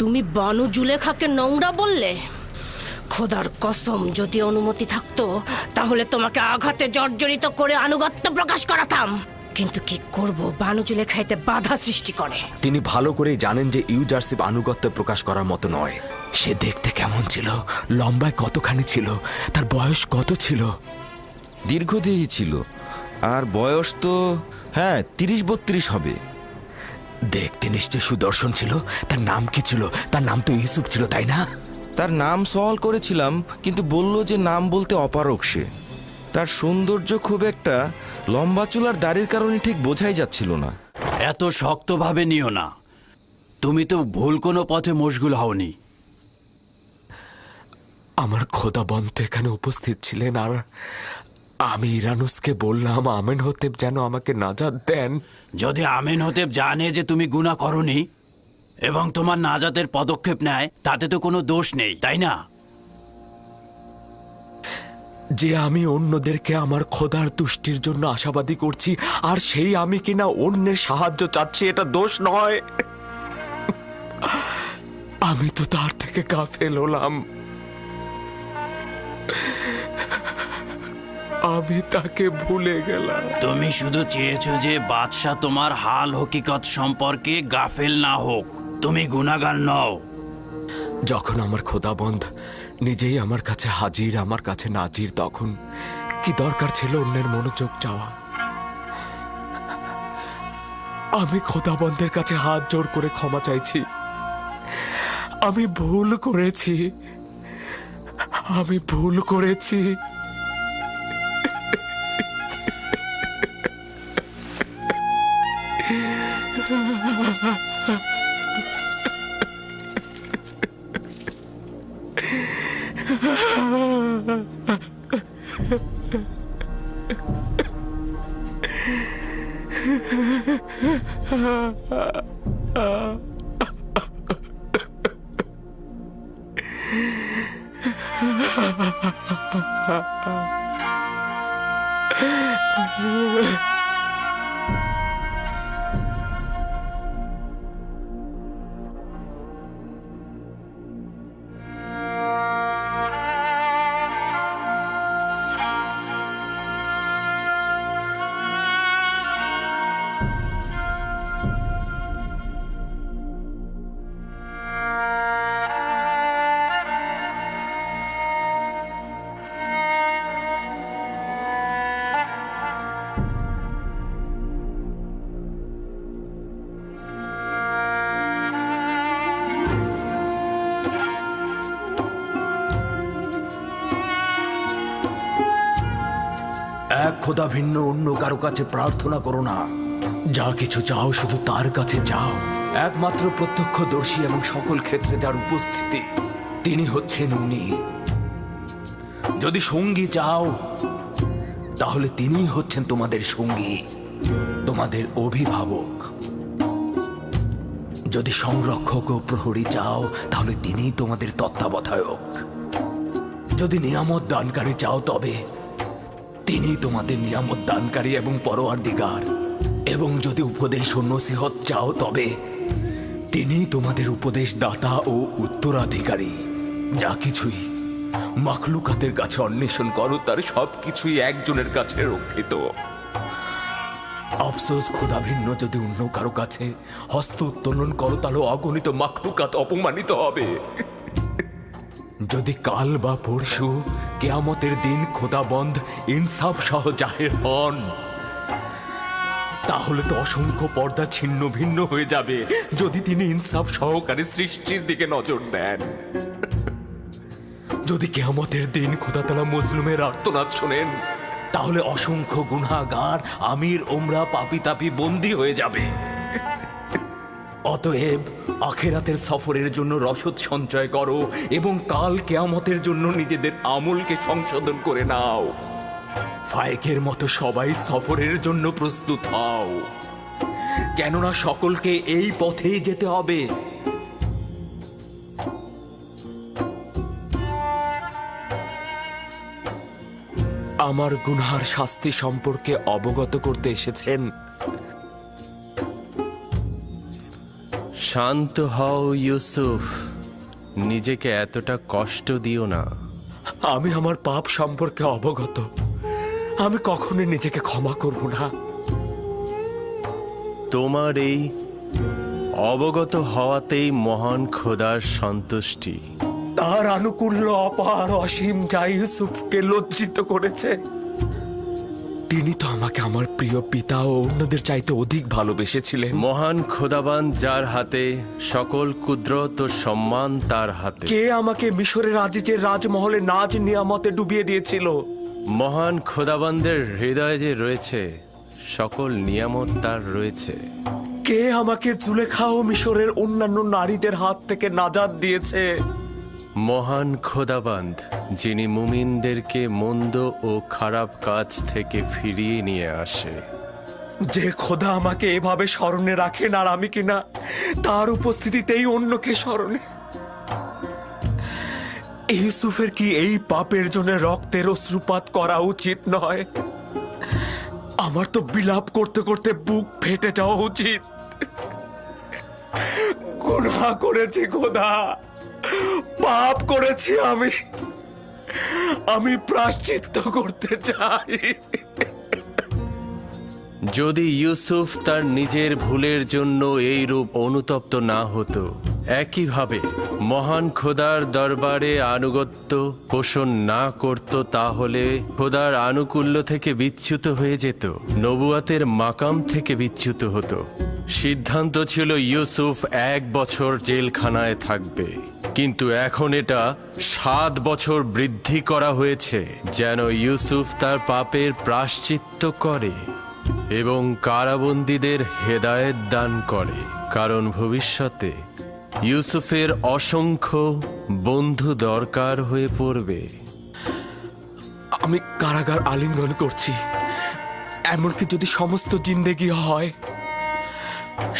তুমি বানু জুলেখাকে নোংরা বললে? খোদার কসম, যদি অনুমতি থাকতো তাহলে তোমাকে আঘাতে জর্জরিত করে আনুগত্য প্রকাশ করাতাম। কিন্তু কি করব, বানু জুলেখা এতে বাধা সৃষ্টি করে। তিনি ভালো করেই জানেন যে ইউজারশিপ আনুগত্য প্রকাশ করার মতো নয়। সে দেখতে কেমন ছিল, লম্বায় কতখানি ছিল, তার বয়স কত ছিল? দীর্ঘদেহী ছিল, আর বয়স তো 30-32 হবে। দেখতে নিশ্চয় সুদর্শন ছিল। তার নাম কি ছিল? তার নাম তো ইউসুফ ছিল, তাই না? তার নাম সওয়াল করেছিলাম, কিন্তু বলল যে নাম বলতে অপারগ সে। তার সৌন্দর্য খুব একটা, লম্বা চুল আর দাড়ির কারণে ঠিক বোঝাই যাচ্ছিল না। এত শক্তভাবে নিও না, তুমি তো ভুল কোনো পথে মশগুল হওনি। আমার খোদাবন্ত এখানে উপস্থিত ছিলেন, আর আমি ইরানুসকে বললাম আমেনহোতেব যেন আমাকে নাজাত দেন। যদি আমেনহোতেব জানে যে তুমি গুনাহ করনি এবং তোমার নাজাতের পদক্ষেপ নেয়, তাতে তো কোনো দোষ নেই, তাই না? যে আমি অন্যদেরকে আমার খোদার তুষ্টির জন্য আশাবাদী করছি, আর সেই আমি কিনা অন্যের সাহায্য চাচ্ছি, এটা দোষ নয়। আমি তো তার থেকে গাফেল হলাম। আমি তাকে ভুলে গেলাম। তুমি শুধু চেয়েছো যে বাদশাহ তোমার হাল হকিকত সম্পর্কে গাফেল না হোক। তুমি গুনাহগার নও। যখন আমার খোদাবন্ধ নিজেই আমার কাছে হাজির, আমার কাছে নাজির, তখন কি দরকার ছিল অন্যের মনোযোগ চাওয়া? আমি খোদাবন্ধের কাছে হাত জোড় করে ক্ষমা চাইছি। আমি ভুল করেছি, আমি ভুল করেছি। এক খোদা ভিন্ন অন্য কারো কাছে প্রার্থনা করো না। যা কিছু চাও শুধু তার কাছে চাও। একমাত্র প্রত্যক্ষদর্শী এবং সকল ক্ষেত্রে যার উপস্থিতি, তিনি হচ্ছেন উনি। যদি সঙ্গী চাও তাহলে তিনিই হচ্ছেন তোমাদের সঙ্গী, তোমাদের অভিভাবক। যদি সংরক্ষক ও প্রহরী চাও তাহলে তিনিই তোমাদের তত্ত্বাবধায়ক। যদি নিয়ামত দানকারী চাও তবে তিনি তোমাদের নিয়ামত দানকারী এবং পরওয়ারদিগার। এবং যদি উপদেশ ও নসিহত চাও তবে তিনি তোমাদের উপদেশ দাতা ও উত্তরাধিকারী। যা কিছুই মাখলুকাতের কাছে অন্বেষণ করো তার সবকিছুই একজনের কাছে রক্ষিত। আফসোস, খোদা ভিন্ন যদি অন্য কারো কাছে হস্ত উত্তোলন করো তাহলে অগণিত মাখলুকাত অপমানিত হবে। যদি কাল বা পরশু কিয়ামতের দিন খোদাবন্ধ ইনসাফ সহ জাহের হন তাহলে তো অসংখ্য পর্দা ছিন্ন ভিন্ন হয়ে যাবে। যদি তিনি ইনসাফ সহকারে সৃষ্টির দিকে নজর দেন, যদি কিয়ামতের দিন খোদা তাআলা মুসলিমের আর্তনাদ শোনেন, তাহলে অসংখ্য গুনাহগার আমির ওমরা পাপী তাপী বন্দী হয়ে যাবে। অতএব আখিরাতের সফরের জন্য রসদ সঞ্চয় করো এবং কাল কিয়ামতের জন্য নিজেদের আমলকে সংশোধন করে নাও। ফায়েকের মতো সবাই সফরের জন্য প্রস্তুত হও, কেননা সকলকে এই পথেই যেতে হবে। আমার গুনহার শাস্তি সম্পর্কে অবগত করতে এসেছেন? শান্ত হও ইউসুফ, নিজেকে এতটা কষ্ট দিও না। আমি আমার পাপ সম্পর্কে অবগত, আমি কখনোই নিজেকে ক্ষমা করব না। তোমার এই অবগত হওয়াতেই মহান খোদার সন্তুষ্টি। তার আনুকূল্য অপার অসীম যা ইউসুফকে লজ্জিত করেছে। তিনি তো আমাকে আমার প্রিয় পিতা ও অন্যদের চাইতে অধিক ভালোবেসেছিলেন। মহান খোদাবান যার হাতে, সকল কুদরত ও সম্মান তার হাতে। কে আমাকে মিশরের আজিজের রাজমহলে নাজ নিয়ামতে ডুবিয়ে দিয়েছিল? মহান খোদাবানদের হৃদয়ে যে রয়েছে সকল নিয়ামত তার রয়েছে। কে আমাকে জুলেখা ও মিশরের অন্যান্য নারীদের হাত থেকে নাজাত দিয়েছে? মহান খোদাবান্দ, যিনি মুমিনদেরকে মন্দ ও খারাপ কাজ থেকে ফিরিয়ে নিয়ে আসে। যে খোদা আমাকে এভাবে স্মরণে রাখেন আর আমি কিনা তার উপস্থিতিতেই অন্যকে স্মরণে। ইউসুফের কি এই পাপের জন্য রক্তের অশ্রুপাত করা উচিত নয়? আমার তো বিলাপ করতে করতে বুক ফেটে যাওয়া উচিত। গুনাহ করেছি খোদা, পাপ করেছি আমি প্রায়শ্চিত্ত করতে চাই। যদি ইউসুফ তার নিজের ভুলের জন্য এই রূপ অনুতপ্ত না হতো, একইভাবে মহান খোদার দরবারে আনুগত্য পোষণ না করত, তাহলে খোদার আনুকূল্য থেকে বিচ্যুত হয়ে যেত, নবুয়াতের মাকাম থেকে বিচ্যুত হতো। সিদ্ধান্ত ছিল ইউসুফ 1 বছর জেলখানায় থাকবে, কিন্তু এখন এটা 7 বছর বৃদ্ধি করা হয়েছে, যেন ইউসুফ তার পাপের প্রায়শ্চিত্ত করে এবং কারাবন্দীদের হেদায়েত দান করে, কারণ ভবিষ্যতে ইউসুফের অসংখ্য বন্ধু দরকার হয়ে পড়বে। আমি কারাগার আলিঙ্গন করছি, এমনকি যদি সমস্ত জিন্দেগি হয়।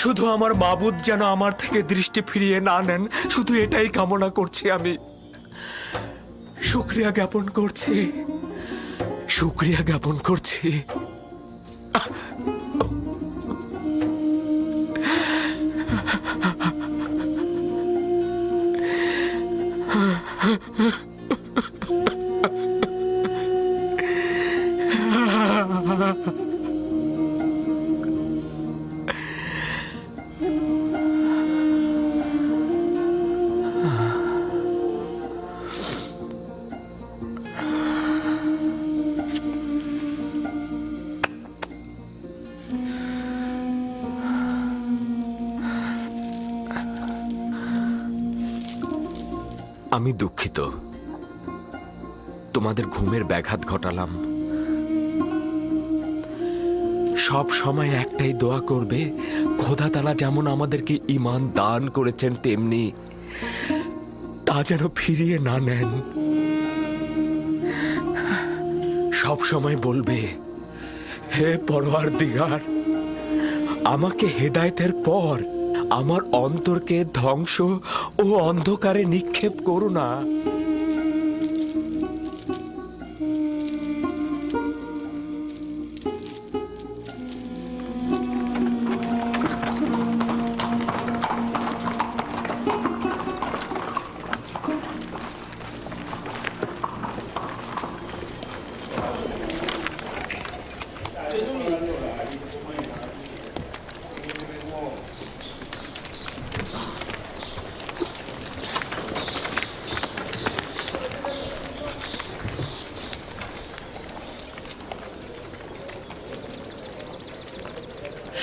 শুধু আমার মাবুদ যেন আমার থেকে দৃষ্টি ফিরিয়ে না নেন, শুধু এটাই কামনা করছি। আমি শুকরিয়া জ্ঞাপন করছি, শুকরিয়া জ্ঞাপন করছি। আমি দুঃখিত, তোমাদের ঘুমের ব্যাঘাত ঘটালাম। সব সময় একটাই দোয়া করবে, খোদা তাআলা যেমন আমাদেরকে ঈমান দান করেছেন তেমনি তা যেন ফিরিয়ে না নেন। সব সময় বলবে, হে পরওয়ারদিগার, আমাকে হেদায়েতের পর আমার অন্তরকে ধ্বংস ও অন্ধকারে নিক্ষেপ করো না।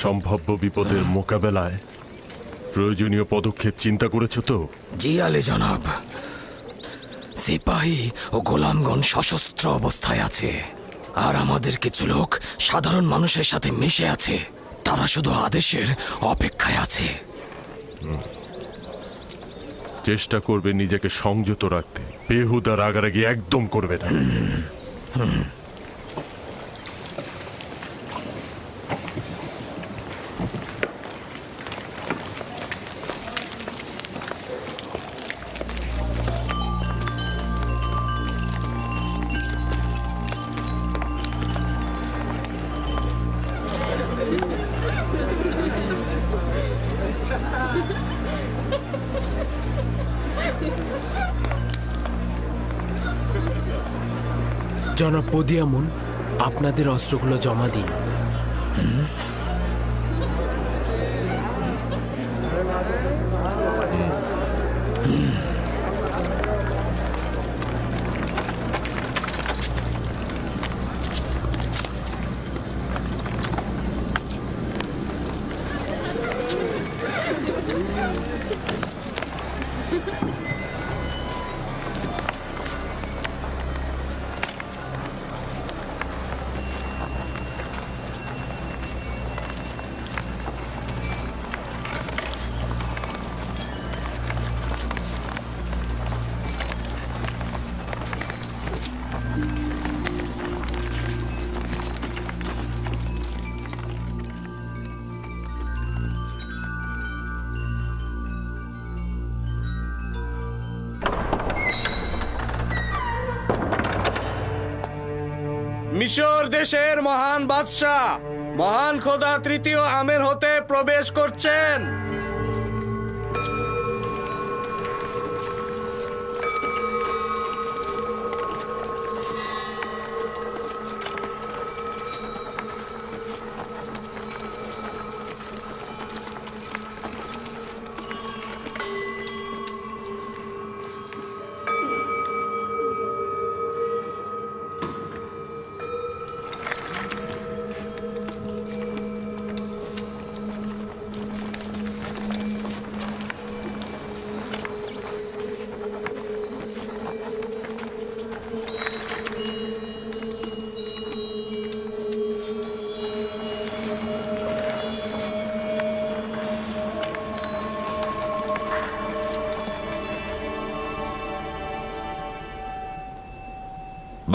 সম্ভাব্য বিপদের মোকাবেলায় প্রয়োজনীয় পদক্ষেপ চিন্তা করেছো তো? জি আলী জনাব, সিপাহী ও গোলামগণ সশস্ত্র অবস্থায় আছে, আর আমাদের কিছু লোক সাধারণ মানুষের সাথে মিশে আছে। তারা শুধু আদেশের অপেক্ষায় আছে। চেষ্টা করবে নিজেকে সংযত রাখতে, বেহুদা রাগারাগি একদম করবে না। জনাব পদিয়ামুন, আপনাদের অস্ত্রগুলো জমা দিন। মিশর দেশের মহান বাদশাহ মহান খোদা তৃতীয় আমের হতে প্রবেশ করছেন।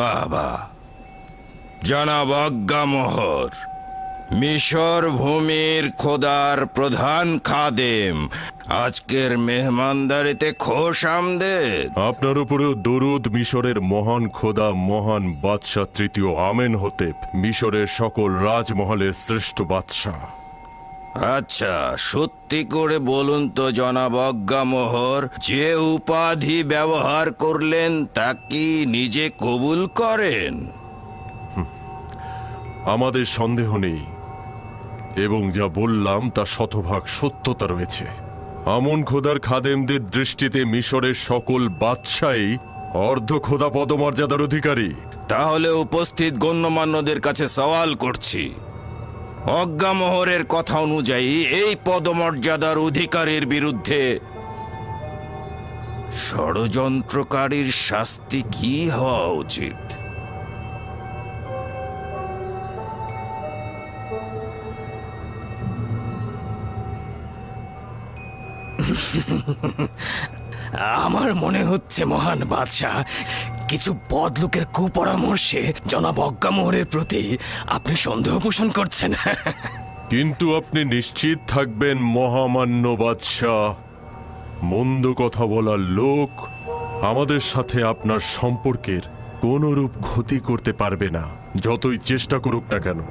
বাবা, জনাব আজ্ঞামোহর, মিশর ভূমির খোদার প্রধান খাদেম আজকের মেহমানদারিতে খোশ আমদেদ। আপনার উপরেও দরুদ মিশরের মহান খোদা মহান বাদশাহ তৃতীয় আমেন হতেপ, মিশরের সকল রাজমহলের শ্রেষ্ঠ বাদশাহ। আচ্ছা, সত্যি করে বলুন তো জনাব আজ্ঞামোহর, যে উপাধি ব্যবহার করলেন তা কি নিজে কবুল করেন? আমাদের সন্দেহ নেই এবং যা বললাম তা শতভাগ সত্যতা রয়েছে। আমন খোদার খাদেমদের দৃষ্টিতে মিশরের সকল বাদশাহই অর্ধ খোদা পদমর্যাদার অধিকারী। তাহলে উপস্থিত গণ্যমান্যদের কাছে সওয়াল করছি, অজ্ঞামোহরের কথা অনুযায়ী এই পদমর্যাদার অধিকারীর বিরুদ্ধে ষড়যন্ত্রকারীর শাস্তি কি হওয়া উচিত? আমার মনে হচ্ছে মহান বাদশাহ, কিছু বদলোকের কুপরামর্শে জনাব অজ্ঞামোহরের প্রতি আপনি সন্দেহ পোষণ করছেন। কিন্তু আপনি নিশ্চিত থাকবেন মহামান্য বাদশাহ, মন্দ কথা বলার লোক আমাদের সাথে আপনার সম্পর্কের কোনরূপ ক্ষতি করতে পারবে না, যতই চেষ্টা করুক না কেন।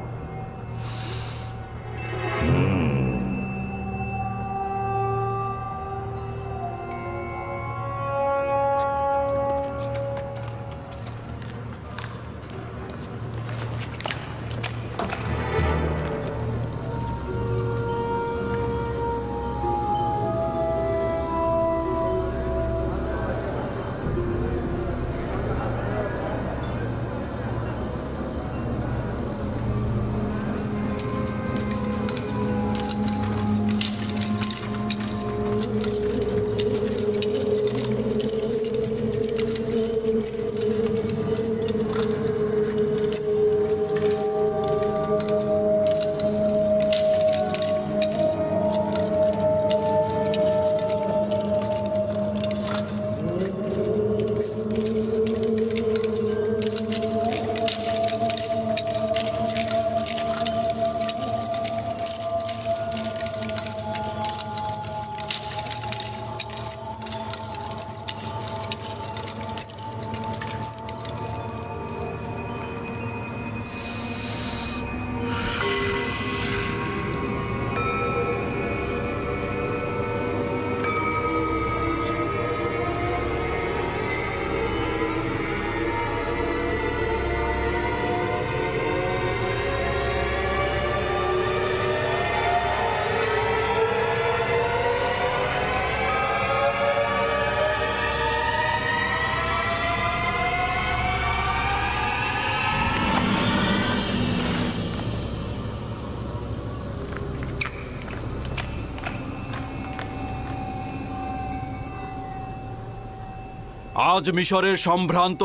আজ মিশরের সম্ভ্রান্ত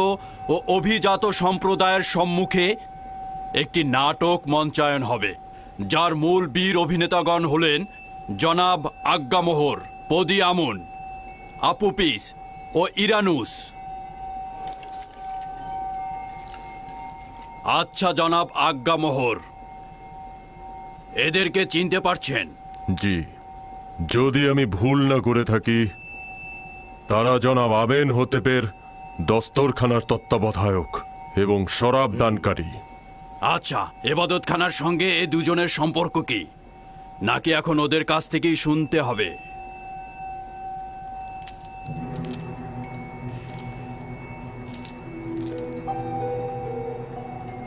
ও অভিজাত সম্প্রদায়ের সম্মুখে একটি নাটক মঞ্চায়ন হবে, যার মূল বীর অভিনেতাগণ হলেন জনাব আজ্ঞামোহর, পদিয়ামুন, আপুপিস ও ইরানুস। আচ্ছা জনাব আজ্ঞামোহর, এদেরকে চিনতে পারছেন? জি, যদি আমি ভুল না করে থাকি তারা জনাব আমেনহোতেপের দস্তরখানার তত্ত্বাবধায়ক এবং শরাব দানকারী। আচ্ছা, এবাদতখানার সঙ্গে এ দুজনের সম্পর্ক কি, নাকি এখন ওদের কাছ থেকেই শুনতে হবে?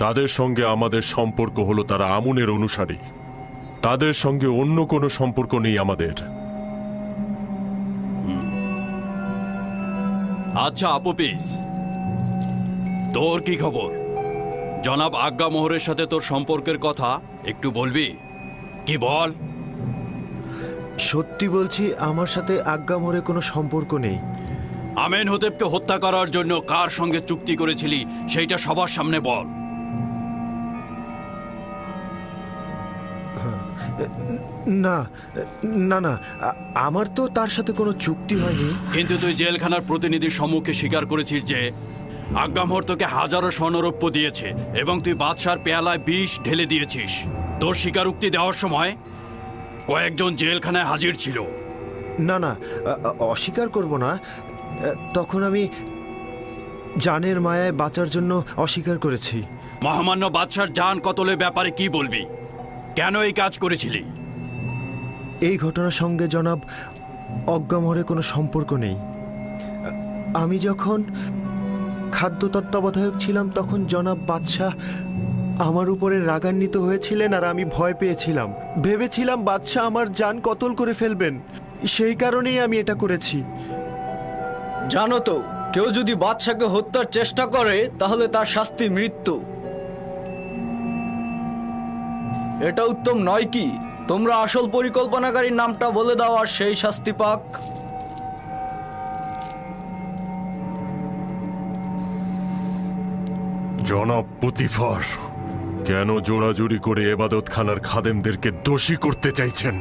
তাদের সঙ্গে আমাদের সম্পর্ক হলো তারা আমুনের অনুসারী, তাদের সঙ্গে অন্য কোনো সম্পর্ক নেই আমাদের। আচ্ছা আপুপিস, তোর কি খবর? জনাব আজ্ঞামোহরের সাথে তোর সম্পর্কের কথা একটু বলবি কি? বল। সত্যি বলছি, আমার সাথে আজ্ঞামোহরে কোনো সম্পর্ক নেই। আমেনহোতেপকে হত্যা করার জন্য কার সঙ্গে চুক্তি করেছিলি সেইটা সবার সামনে বল। না না না, আমার তো তার সাথে কোনো চুক্তি হয়নি। কিন্তু তুই জেলখানার প্রতিনিধির সম্মুখে স্বীকার করেছিস যে আজ্ঞামোহর তোকে হাজারো স্বর্ণরৌপ্য দিয়েছে এবং তুই বাদশার পেয়ালায় বিষ ঢেলে দিয়েছিস। তোর স্বীকারোক্তি দেওয়ার সময় কয়েকজন জেলখানায় হাজির ছিল। না না, অস্বীকার করব না। তখন আমি জানের মায়ায় বাঁচার জন্য অস্বীকার করেছি। মহামান্য বাদশার জান কতলের ব্যাপারে কি বলবি? কেন এই কাজ করেছিলি? এই ঘটনার সঙ্গে জনাব আজ্ঞামোহরে কোনো সম্পর্ক নেই। আমি যখন খাদ্য তত্ত্বাবধায়ক ছিলাম তখন জনাব বাদশাহ আমার উপরে রাগান্বিত হয়েছিলেন আর আমি ভয় পেয়েছিলাম। ভেবেছিলাম বাদশাহ আমার জান কতল করে ফেলবেন, সেই কারণেই আমি এটা করেছি। জানো তো, কেউ যদি বাদশাকে হত্যার চেষ্টা করে তাহলে তার শাস্তি মৃত্যু। এটা উত্তম নয় কি? তোমরা আসল পরিকল্পনাকারীর নামটা বলে দাও আর সেই শাস্তি পাক। জনাব পুতিফার, কেন জোড়াজুড়ি করে এবাদতখানার খাদেমদেরকে দোষী করতে চাইছেন?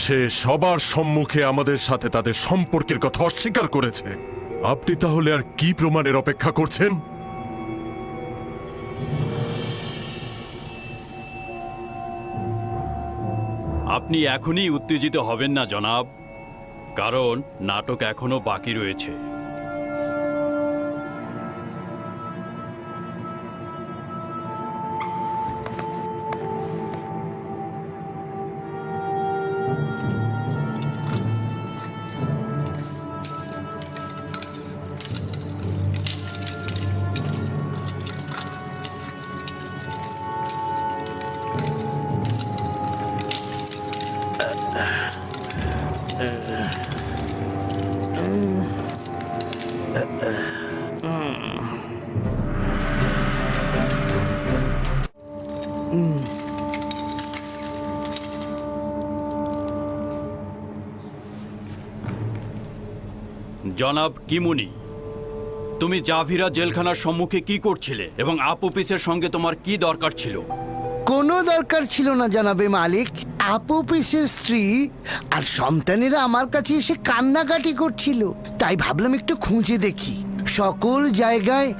সে সবার সম্মুখে আমাদের সাথে তাদের সম্পর্কের কথা অস্বীকার করেছে। আপনি তাহলে আর কি প্রমাণের অপেক্ষা করছেন? আপনি এখনই উত্তেজিত হবেন না জনাব, কারণ নাটক এখনো বাকি রয়েছে। জনাব কিমুনি, তুমি জাভিরা জেলখানার সম্মুখে কি করছিলে এবং আপুপিসের সঙ্গে তোমার কি দরকার ছিল? কোনো দরকার ছিল না জনাবে মালিক। আপুপিসের স্ত্রী আর সন্তানেরা আমার কাছে এসে কান্নাকাটি করছিল, তাই ভাবলাম একটু খুঁজে দেখি। সকল জায়গায়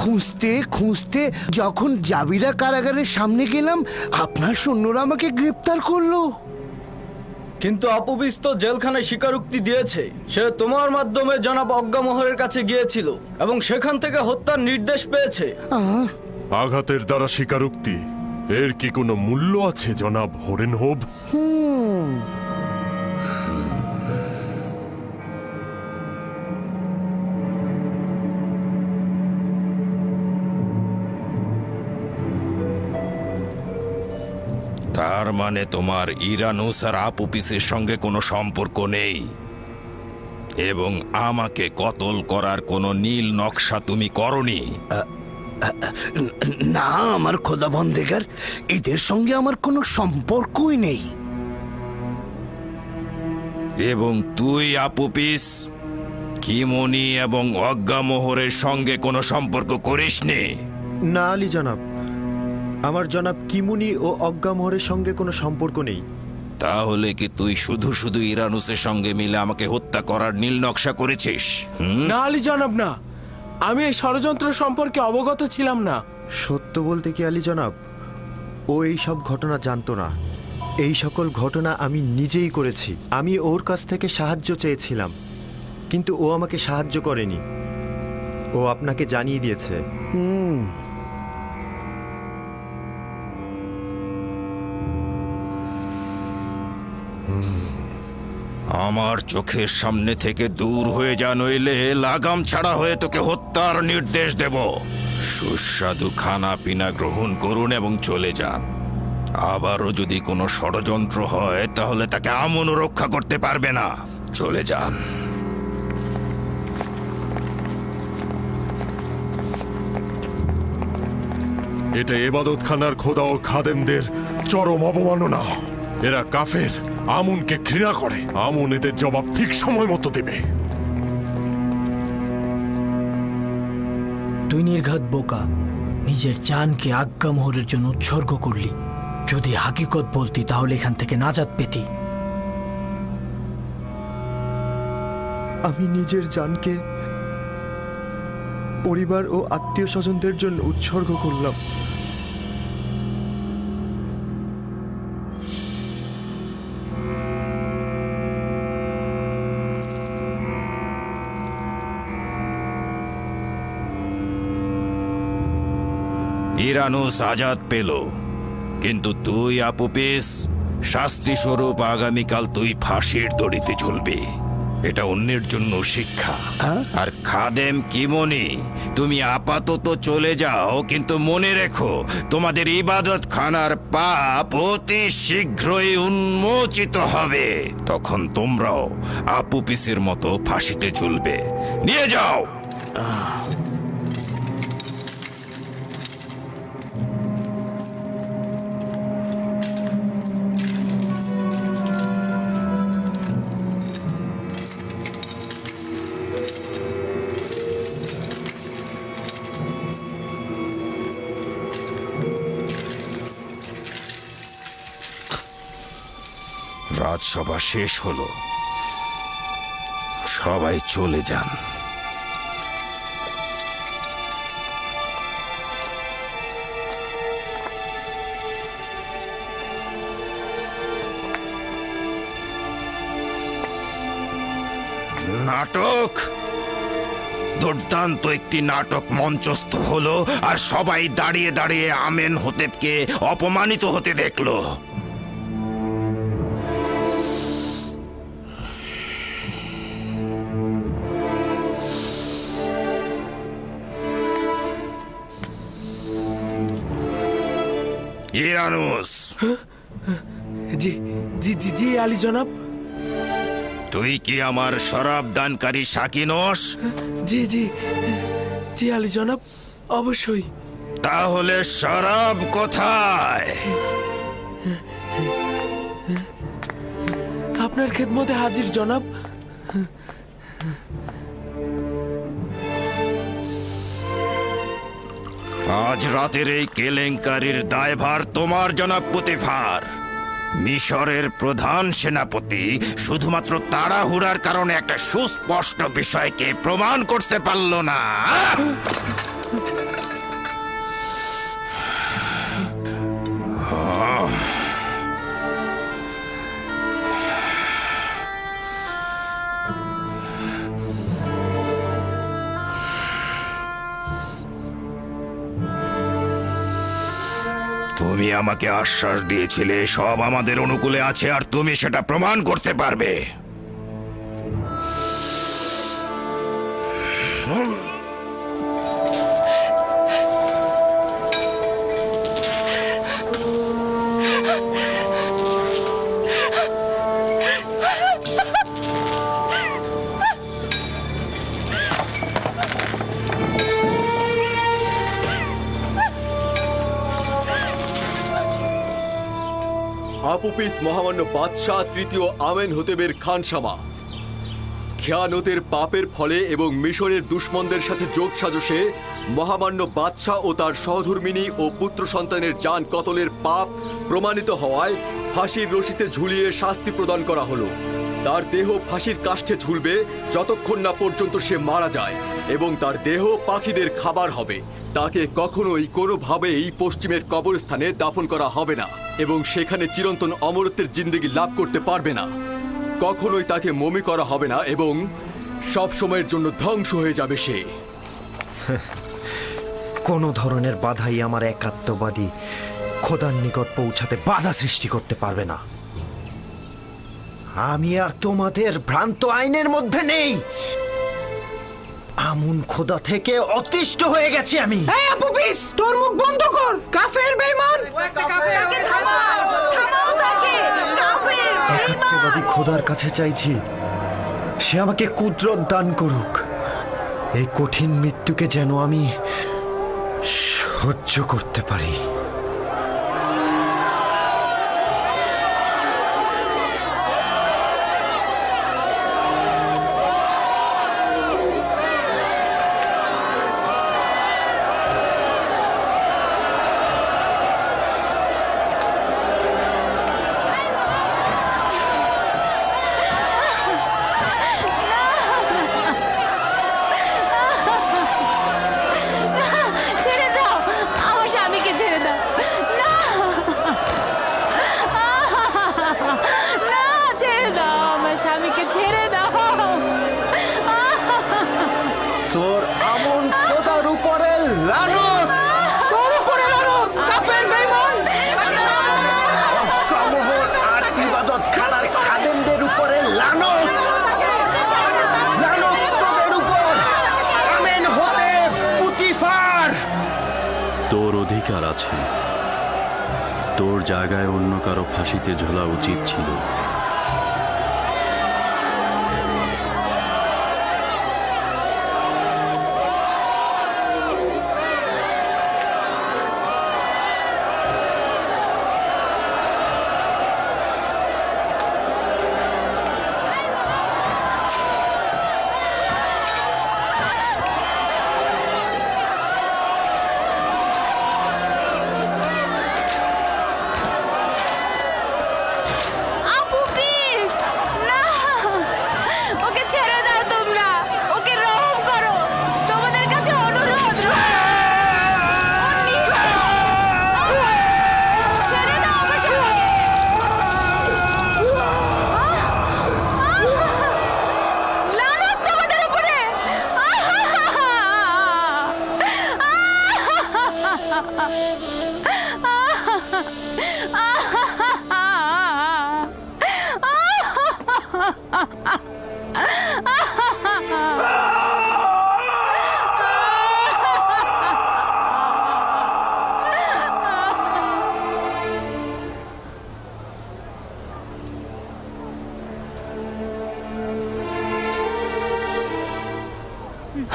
খুঁজতে খুঁজতে যখন জাভিরা কারাগারের সামনে গেলাম, আপনার সৈন্যরা আমাকে গ্রেপ্তার করলো। কিন্তু আপুপিস তো জেলখানায় স্বীকারোক্তি দিয়েছে সে তোমার মাধ্যমে জনাব আজ্ঞামোহরের কাছে গিয়েছিল এবং সেখান থেকে হত্যার নির্দেশ পেয়েছে। আঘাতের দ্বারা স্বীকারোক্তি, এর কি কোনো মূল্য আছে জনাব হরেনহোভ? তার মানে তোমার ইরানুস আর আপুপিসের সঙ্গে কোনো সম্পর্ক নেই এবং আমাকে কতল করার কোনো নীল নকশা তুমি করনি? না আমার খোদা বন্দেগার, এদের সঙ্গে আমার কোনো সম্পর্কই নেই। এবং তুই আপুপিস কিমনি এবং অজ্ঞামোহরের সঙ্গে কোনো সম্পর্ক করিসনি? না আলী জনাব, আমার জনাব কিমুনি ও অজ্ঞামোহরের সঙ্গে কোনো সম্পর্ক নেই। তাহলে কি তুই শুধু শুধু ইরানুসের সঙ্গে মিলে আমাকে হত্যা করার নীল নকশা করেছিস? না আলী জনাব, না, আমি এই ষড়যন্ত্র সম্পর্কে অবগত ছিলাম না। সত্য বলতে কি আলী জনাব, ও এই সব ঘটনা জানতো না। এই সকল ঘটনা আমি নিজেই করেছি। আমি ওর কাছ থেকে সাহায্য চেয়েছিলাম, কিন্তু ও আমাকে সাহায্য করেনি। ও আপনাকে জানিয়ে দিয়েছে। আমার চোখের সামনে থেকে দূর হয়ে যা, নইলে লাগাম ছাড়া হয়ে তোকে হত্যার নির্দেশ দেব। সুস্বাদু খানা পিনা গ্রহণ করুন এবং চলে যান। আবারও যদি কোনো ষড়যন্ত্র হয় তাহলে তাকে আমনও রক্ষা করতে পারবে না। চলে যান। এটা এবাদতখানার খোদা ও খাদেমদের চরম অবমাননা। এরা কাফের, আমুনকে ঘৃণা করে। আমুন এদের জবাব ঠিক সময় মতো দেবে। তুই নির্ঘাত বোকা, নিজের জানকে আজ্ঞামোহরের জন্য উৎসর্গ করলি। যদি হাকিকত বলতি তাহলে এখান থেকে নাজাত পেতি। আমি নিজের জানকে পরিবার ও আত্মীয় স্বজনদের জন্য উৎসর্গ করলাম। ইরানুস আজাদ পেল, কিন্তু তুই আপুপিস, শাস্তি স্বরূপ আগামীকাল তুই ফাঁসির দড়িতে ঝুলবি। এটা অন্যের জন্য শিক্ষা। আর খাদেম কিমনি, তুমি আপাতত চলে যাও, কিন্তু মনে রেখো তোমাদের ইবাদত খানার পাপ অতি শীঘ্রই উন্মোচিত হবে। তখন তোমরাও আপুপিসের মতো ফাঁসিতে ঝুলবে। নিয়ে যাও। রাজসভা শেষ হলো, সবাই চলে যান। নাটক, দুর্দান্ত একটি নাটক মঞ্চস্থ হলো, আর সবাই দাঁড়িয়ে দাঁড়িয়ে আমেন হোতেবকে অপমানিত হতে দেখলো। ইরানুস, জি জি জি জি আলী জনাব। তুই কি আমার শরাব দানকারী সাকি নস? জি জি জি আলী জনাব, অবশ্যই। তাহলে শরাব কোথায়? আপনার খেদমতে হাজির জনাব। আজ রাতের এই কেলেঙ্কারির দায়ভার তোমার, জনাব পুতিফার। মিশরের প্রধান সেনাপতি শুধুমাত্র তাড়াহুড়ার কারণে একটা সুস্পষ্ট বিষয়কে প্রমাণ করতে পারল না। তুমি আমাকে আশ্বাস দিয়েছিলে সব আমাদের অনুকূলে আছে, আর তুমি সেটা প্রমাণ করতে পারবে। আপুপিস মহামান্য বাদশাহ তৃতীয় আমেন হোতেবের খানসামা। খেয়ানতের পাপের ফলে এবং মিশরের দুশ্মনদের সাথে যোগ সাজসে মহামান্য বাদশাহ ও তার সহধর্মিণী ও পুত্র সন্তানের জান কতলের পাপ প্রমাণিত হওয়ায় ফাঁসির রশিতে ঝুলিয়ে শাস্তি প্রদান করা হলো। তার দেহ ফাঁসির কাষ্ঠে ঝুলবে যতক্ষণ না পর্যন্ত সে মারা যায়, এবং তার দেহ পাখিদের খাবার হবে। তাকে কখনোই কোনোভাবেই পশ্চিমের কবরস্থানে দাফন করা হবে না, এবং সেখানে চিরন্তন অমরত্বের জিন্দেগি লাভ করতে পারবে না। কখনোই তাকে মমি করা হবে না, এবং সব সময়ের জন্য ধ্বংস হয়ে যাবে সে। কোনো ধরনের বাধাই আমার একাত্মবাদী খোদার নিকট পৌঁছাতে বাধা সৃষ্টি করতে পারবে না। আমি আর তোমাদের ভ্রান্ত আইনের মধ্যে নেই। আমুন খোদা থেকে অতিষ্ঠ হয়ে গেছি আমি। এই আপুপিস, তোর মুখ বন্ধ কর, কাফের বেঈমান। তাকে থামাও, থামাও তাকে, কাফের একাত্মবাদী খোদার কাছে চাইছি, সে আমাকে কুদরত দান করুক। এই কঠিন মৃত্যুকে যেন আমি সহ্য করতে পারি। তোর আমন খোদার উপরে লানত, তোর উপরে লানত, কাফের বেঈমান। কামহর আর ইবাদত খানার খাদেমদের উপরে লানত, লানত তোদের উপর। আমেন হতে পুতিফার। তোর অধিকার আছে, তোর জায়গায় অন্য কারো ফাঁসিতে ঝোলা উচিত ছিল।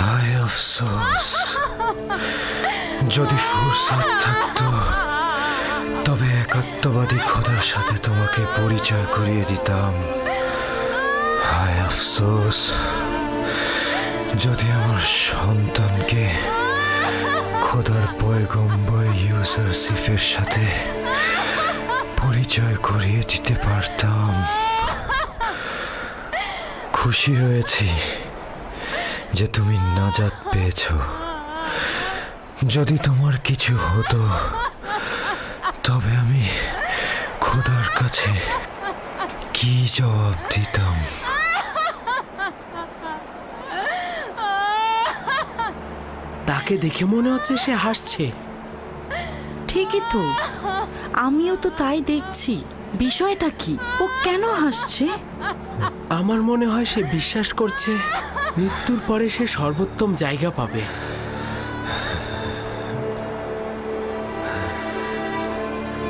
হায় আফসোস, যদি ফুরসত থাকতো তবে একাত্মবাদী খোদার সাথে তোমাকে পরিচয় করিয়ে দিতাম। হায় আফসোস, যদি আমার সন্তানকে খোদার পয়গম্বর ইউসুফের সাথে পরিচয় করিয়ে দিতে পারতাম। খুশি হয়েছি যে তুমি নাজাত পেয়েছ। যদি তোমার কিছু হতো তবে আমি খোদার কাছে কি জবাব দিতাম? তাকে দেখে মনে হচ্ছে সে হাসছে। ঠিকই তো, আমিও তো তাই দেখছি। বিষয়টা কি? ও কেন হাসছে? আমার মনে হয় সে বিশ্বাস করছে মৃত্যুর পরে সে সর্বোত্তম জায়গা পাবে।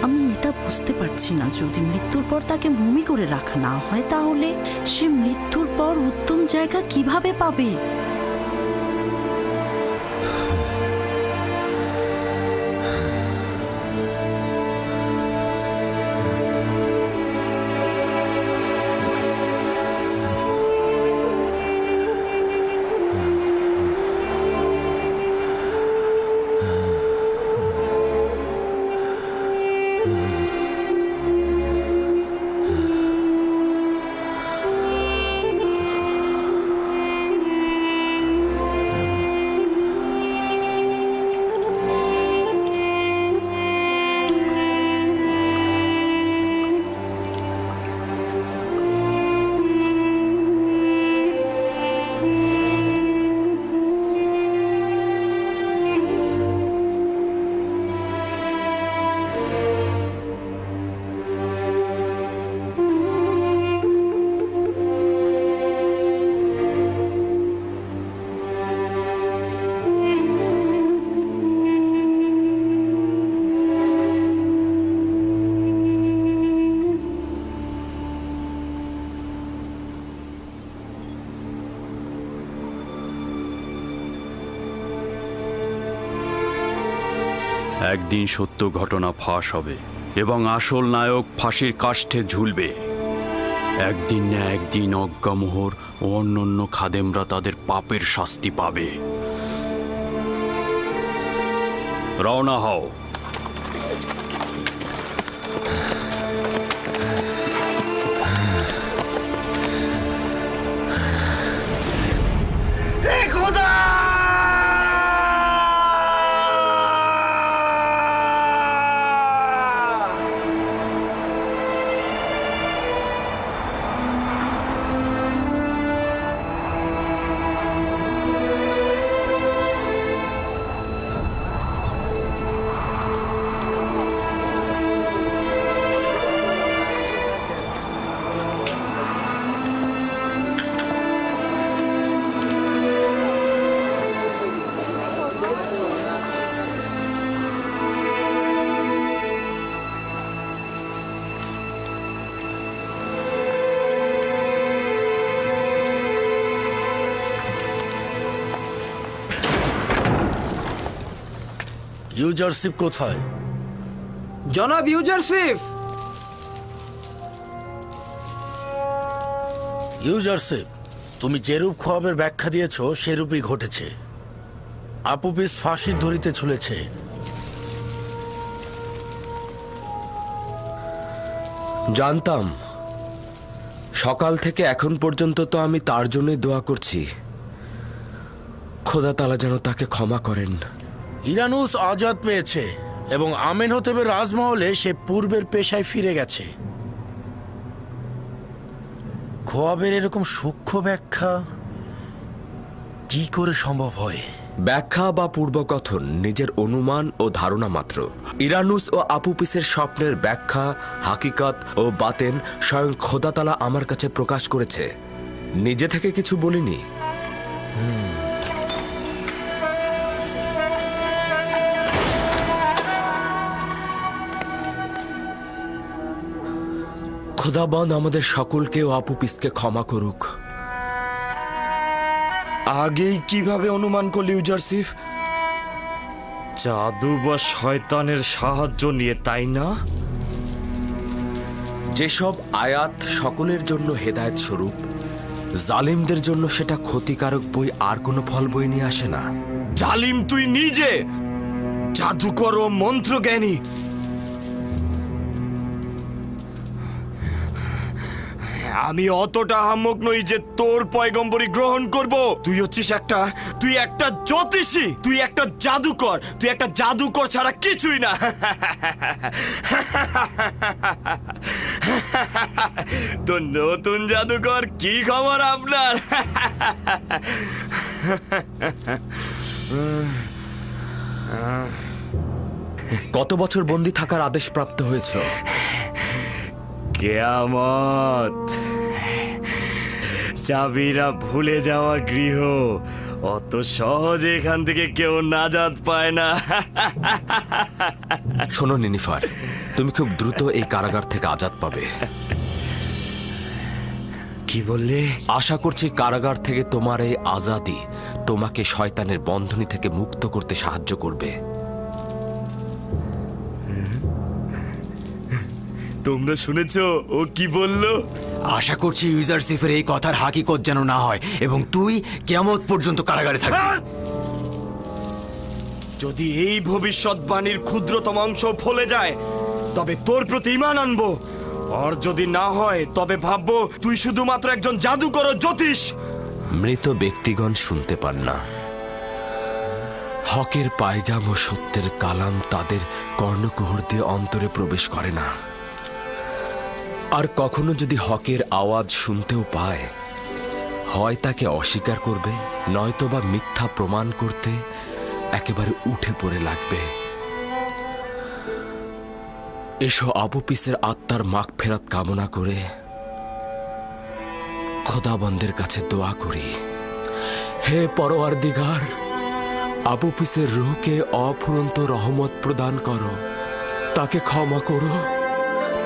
আমি এটা বুঝতে পারছি না, যদি মৃত্যুর পর তাকে মমি করে রাখা না হয় তাহলে সে মৃত্যুর পর উত্তম জায়গা কিভাবে পাবে? একদিন সত্য ঘটনা ফাঁস হবে এবং আসল নায়ক ফাঁসির কাষ্ঠে ঝুলবে। একদিন না একদিন অজ্ঞামোহর ও অন্যান্য খাদেমরা তাদের পাপের শাস্তি পাবে। রওনা হও। ইউজারশিপ কোথায়? জনাব ইউজারশিপ। ইউজারশিপ, তুমি যেরূপ খোয়াবের ব্যাখ্যা দিয়েছ সেরূপই ঘটেছে। আপুপিস ফাঁসির দড়িতে ঝুলেছে। জানতাম। সকাল থেকে এখন পর্যন্ত তো আমি তার জন্যই দোয়া করছি, খোদা তাআলা যেন তাকে ক্ষমা করেন। ইরানুস আজাদ পেয়েছে এবং আমেনহোতেবের রাজমহলে সে পূর্বের পেশায় ফিরে গেছে। খোয়াবের এরকম সূক্ষ্ম ব্যাখ্যা কি করে সম্ভব হয়? ব্যাখ্যা বা পূর্বকথন নিজের অনুমান ও ধারণা মাত্র। ইরানুস ও আপুপিসের স্বপ্নের ব্যাখ্যা, হাকিকত ও বাতেন স্বয়ং খোদা তাআলা আমার কাছে প্রকাশ করেছে, নিজে থেকে কিছু বলিনি। খোদাবন্দ আমাদের সকলকে ও আপুপিসকে ক্ষমা করুক। আগেই কিভাবে অনুমান করলি ইউজারশিপ? জাদু বা শয়তানের সাহায্য নিয়ে, তাই না? যেসব আয়াত সকলের জন্য হেদায়েত স্বরূপ, জালিমদের জন্য সেটা ক্ষতিকারক বই আর কোনো ফল বই নিয়ে আসে না। জালিম তুই নিজে, জাদুকর ও মন্ত্রজ্ঞানী। আমি অতটা আহাম্মক নই যে তোর পয়গম্বরী গ্রহণ করব। তুই একটা জ্যোতিষী, তুই একটা জাদুকর ছাড়া কিছুই না। তো নতুন জাদুকর, কি খবর আপনার? কত বছর বন্দী থাকার আদেশ প্রাপ্ত হয়েছে? কিয়ামত। চাবিরা ভুলে যাওয়া গৃহ, অত সহজে এখান থেকে কেউ নাজাত পায় না। শোনো নিনিফার, তুমি খুব দ্রুত এই কারাগার থেকে আজাদ পাবে। কি বললে? আশা করছি কারাগার থেকে তোমার এই আজাদি তোমাকে শয়তানের বন্ধনী থেকে মুক্ত করতে সাহায্য করবে। তোমরা শুনেছো ও কি বললো? আশা করছি ইউজারশিপের এই কথার হাকিকত যেন না হয় এবং তুই কিয়ামত পর্যন্ত কারাগারে থাকবি। যদি এই ভবিষ্যৎবাণীর ক্ষুদ্রতম অংশ ফলে যায় তবে তোর প্রতি ঈমান আনবো, আর যদি না হয় তবে ভাববো তুই শুধুমাত্র একজন জাদুকর ও জ্যোতিষ। মৃত ব্যক্তিগণ শুনতে পান না। হকের পায়গাম ও সত্যের কালাম তাদের কর্ণকুহর দিয়ে অন্তরে প্রবেশ করে না। আর কখনো যদি হকের আওয়াজ শুনতেও পায়, হয় তাকে অস্বীকার করবে, নয়তোবা মিথ্যা প্রমাণ করতে একেবারে উঠে পড়ে লাগবে। এসো আপুপিসের আত্মার মাগফিরাত কামনা করে খোদাবন্দের কাছে দোয়া করি। হে পরওয়ারদিগার, আপুপিসের রূহকে অফুরন্ত রহমত প্রদান করো, তাকে ক্ষমা করো,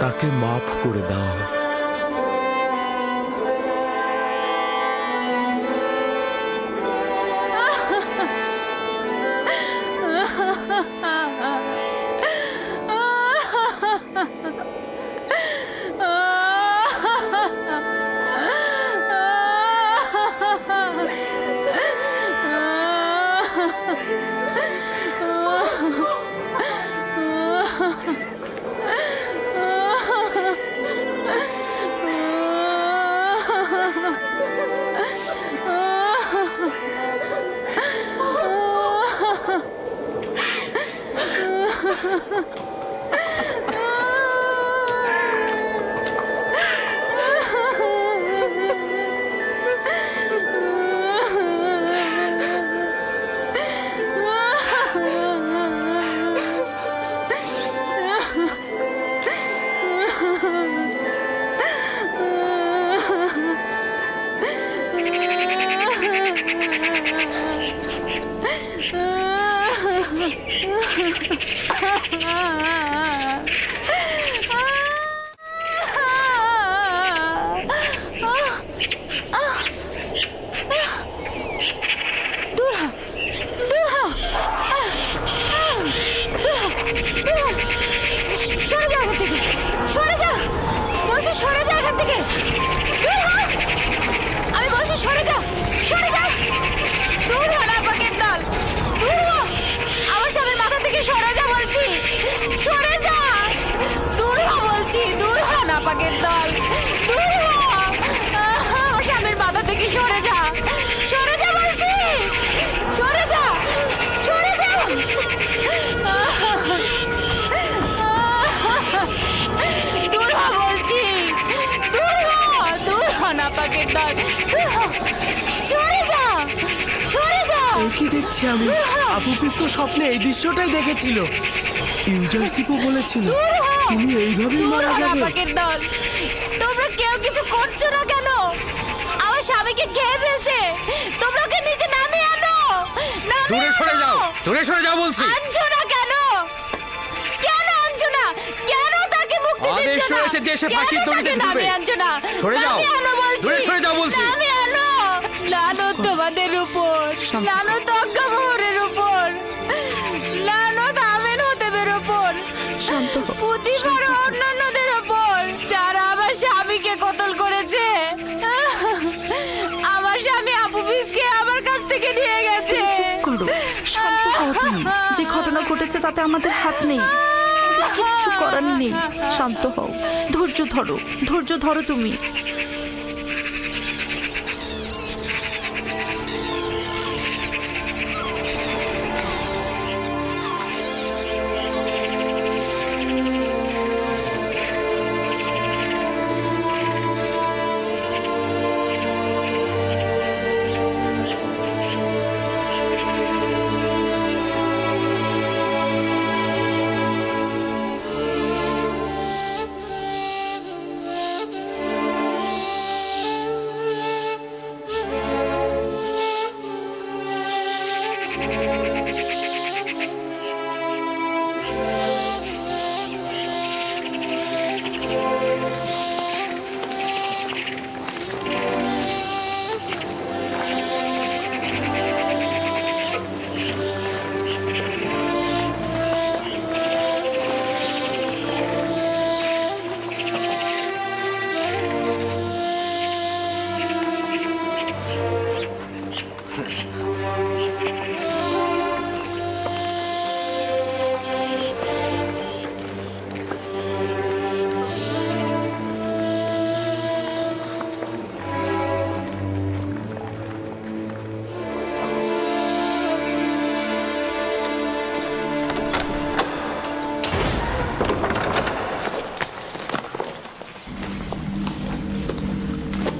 তাকে মাফ করে দাও। কি দেখছি আমি? আপুপিস তো স্বপ্নে এই দৃশ্যটাই দেখেছিল। ইউজারশিপও বলেছিল তুমি এইভাবেই মারা যাবে। দল, তোমরা কেউ কিছু করছো না কেন? আমার স্বামীকে খেয়ে ফেলছে। তোমরা ওকে নিচে নামিয়ে আনো। দূরে সরে যাও, দূরে সরে যাও বলছি। আনছো না কেন? কেন আনছো না? কেন তাকে মুক্তি দিচ্ছ না? আদেশ রয়েছে যে সে ফাঁসির দড়িতে ঝুলবে। নামিয়ে আনছো না? সরে যাও, নামিয়ে আনো বলছি। দূরে সরে যাও বলছি। নামিয়ে আনো। লানত তোমাদের উপর, লানত অজ্ঞামোহরের উপর, লানত আমেন হতেবের উপর, পুতিফার ও অন্যান্যদের উপর, যারা আমার স্বামীকে কতল করেছে। আমার স্বামী আপুপিসকে আমার কাছ থেকে নিয়ে গেছে। করো, শান্ত হও তুমি। যে ঘটনা ঘটেছে তাতে আমাদের হাত নেই, আমাদের কিচ্ছু করার নেই। শান্ত হও, ধৈর্য ধরো, ধৈর্য ধরো তুমি।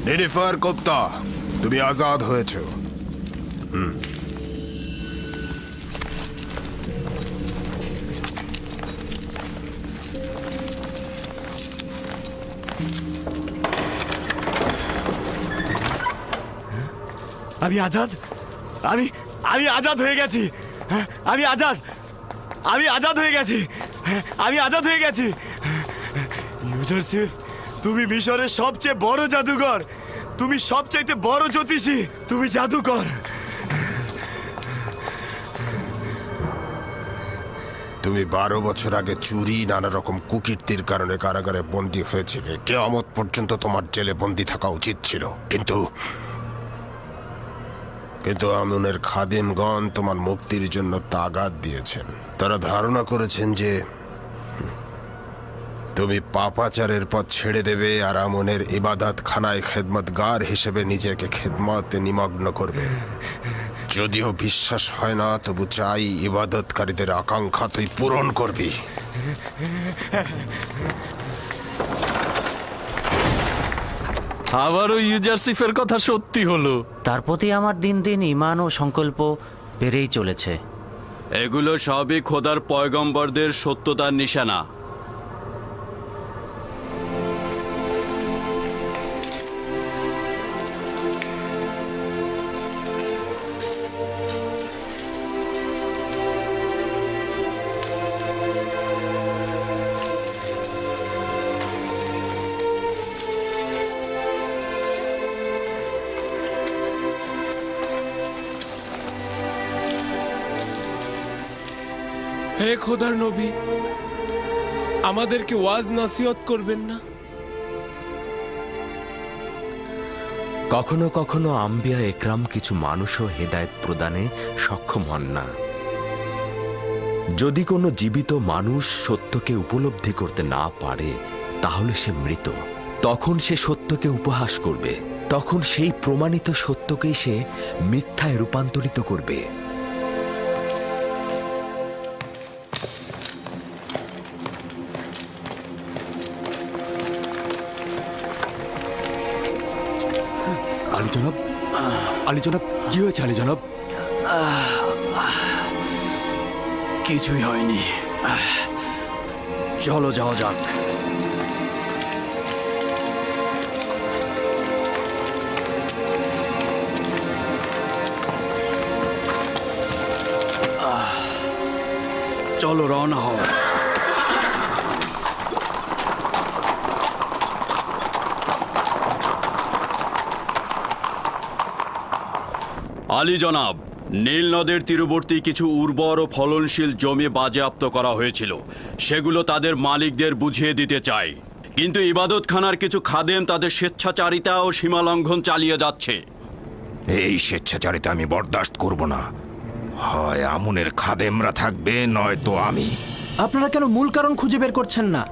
নিনিফার কোপ্তা, তুমি আজাদ হয়েছ। আমি আজাদ, আমি আমি আজাদ হয়ে গেছি। আমি আজাদ, আমি আজাদ হয়ে গেছি। আমি আজাদ হয়ে গেছি। ইউজারশিপ, তুমি মিশরের সবচেয়ে বড় জাদুকর। তুমি সবচাইতে বড় জ্যোতিষী। তুমি জাদুকর। তুমি 12 বছর আগে চুরি, নানা রকম কুকীর্তির কারণে কারাগারে বন্দী হয়েছিলে। কিয়ামত পর্যন্ত তোমার জেলে বন্দী থাকা উচিত ছিল, কিন্তু আমুনের খাদেমগণ তোমার মুক্তির জন্য তাগাদ দিয়েছেন। তারা ধারণা করেছেন যে তুমি পাপাচারের পথ ছেড়ে দেবে আর আমনের ইবাদত খানায় খেদমতগার হিসেবে নিজেকে খেদমতে নিমগ্ন করবে। যদিও বিশ্বাস হয় না, তবু চাই ইবাদতকারীদের আকাঙ্ক্ষা তুই পূরণ করবি। আবারও ইউজারশিপের কথা সত্যি হলো। তার প্রতি আমার দিন দিন ঈমান ও সংকল্প বেড়েই চলেছে। এগুলো সবই খোদার পয়গম্বরদের সত্যতার নিশানা। হে খোদার নবী, আমাদেরকে ওয়াজ নসিহত করবেন না? কখনো কখনো আম্বিয়া একরাম কিছু মানুষও হেদায়েত প্রদানে সক্ষম হন না। যদি কোনো জীবিত মানুষ সত্যকে উপলব্ধি করতে না পারে, তাহলে সে মৃত। তখন সে সত্যকে উপহাস করবে, তখন সেই প্রমাণিত সত্যকেই সে মিথ্যায় রূপান্তরিত করবে। আলী জনাব, কি হয়েছে আলী জনাব? কিছুই হয়নি। চলো যাওয়া যাক। চলো রওনা হও। আলী জনাব, নীল নদের তীরবর্তী কিছু উর্বর ও ফলনশীল জমি বাজেয়াপ্ত করা হয়েছিল, সেগুলো তাদের মালিকদের বুঝিয়ে দিতে চাই। কিন্তু ইবাদতখানার কিছু খাদেম তাদের স্বেচ্ছাচারিতা ও সীমালঙ্ঘন চালিয়ে যাচ্ছে। এই স্বেচ্ছাচারিতা আমি বরদাস্ত করব না। হয় আমুনের খাদেমরা থাকবে, নয়তো আমি। আপনারা কেন মূল কারণ খুঁজে বের করছেন না?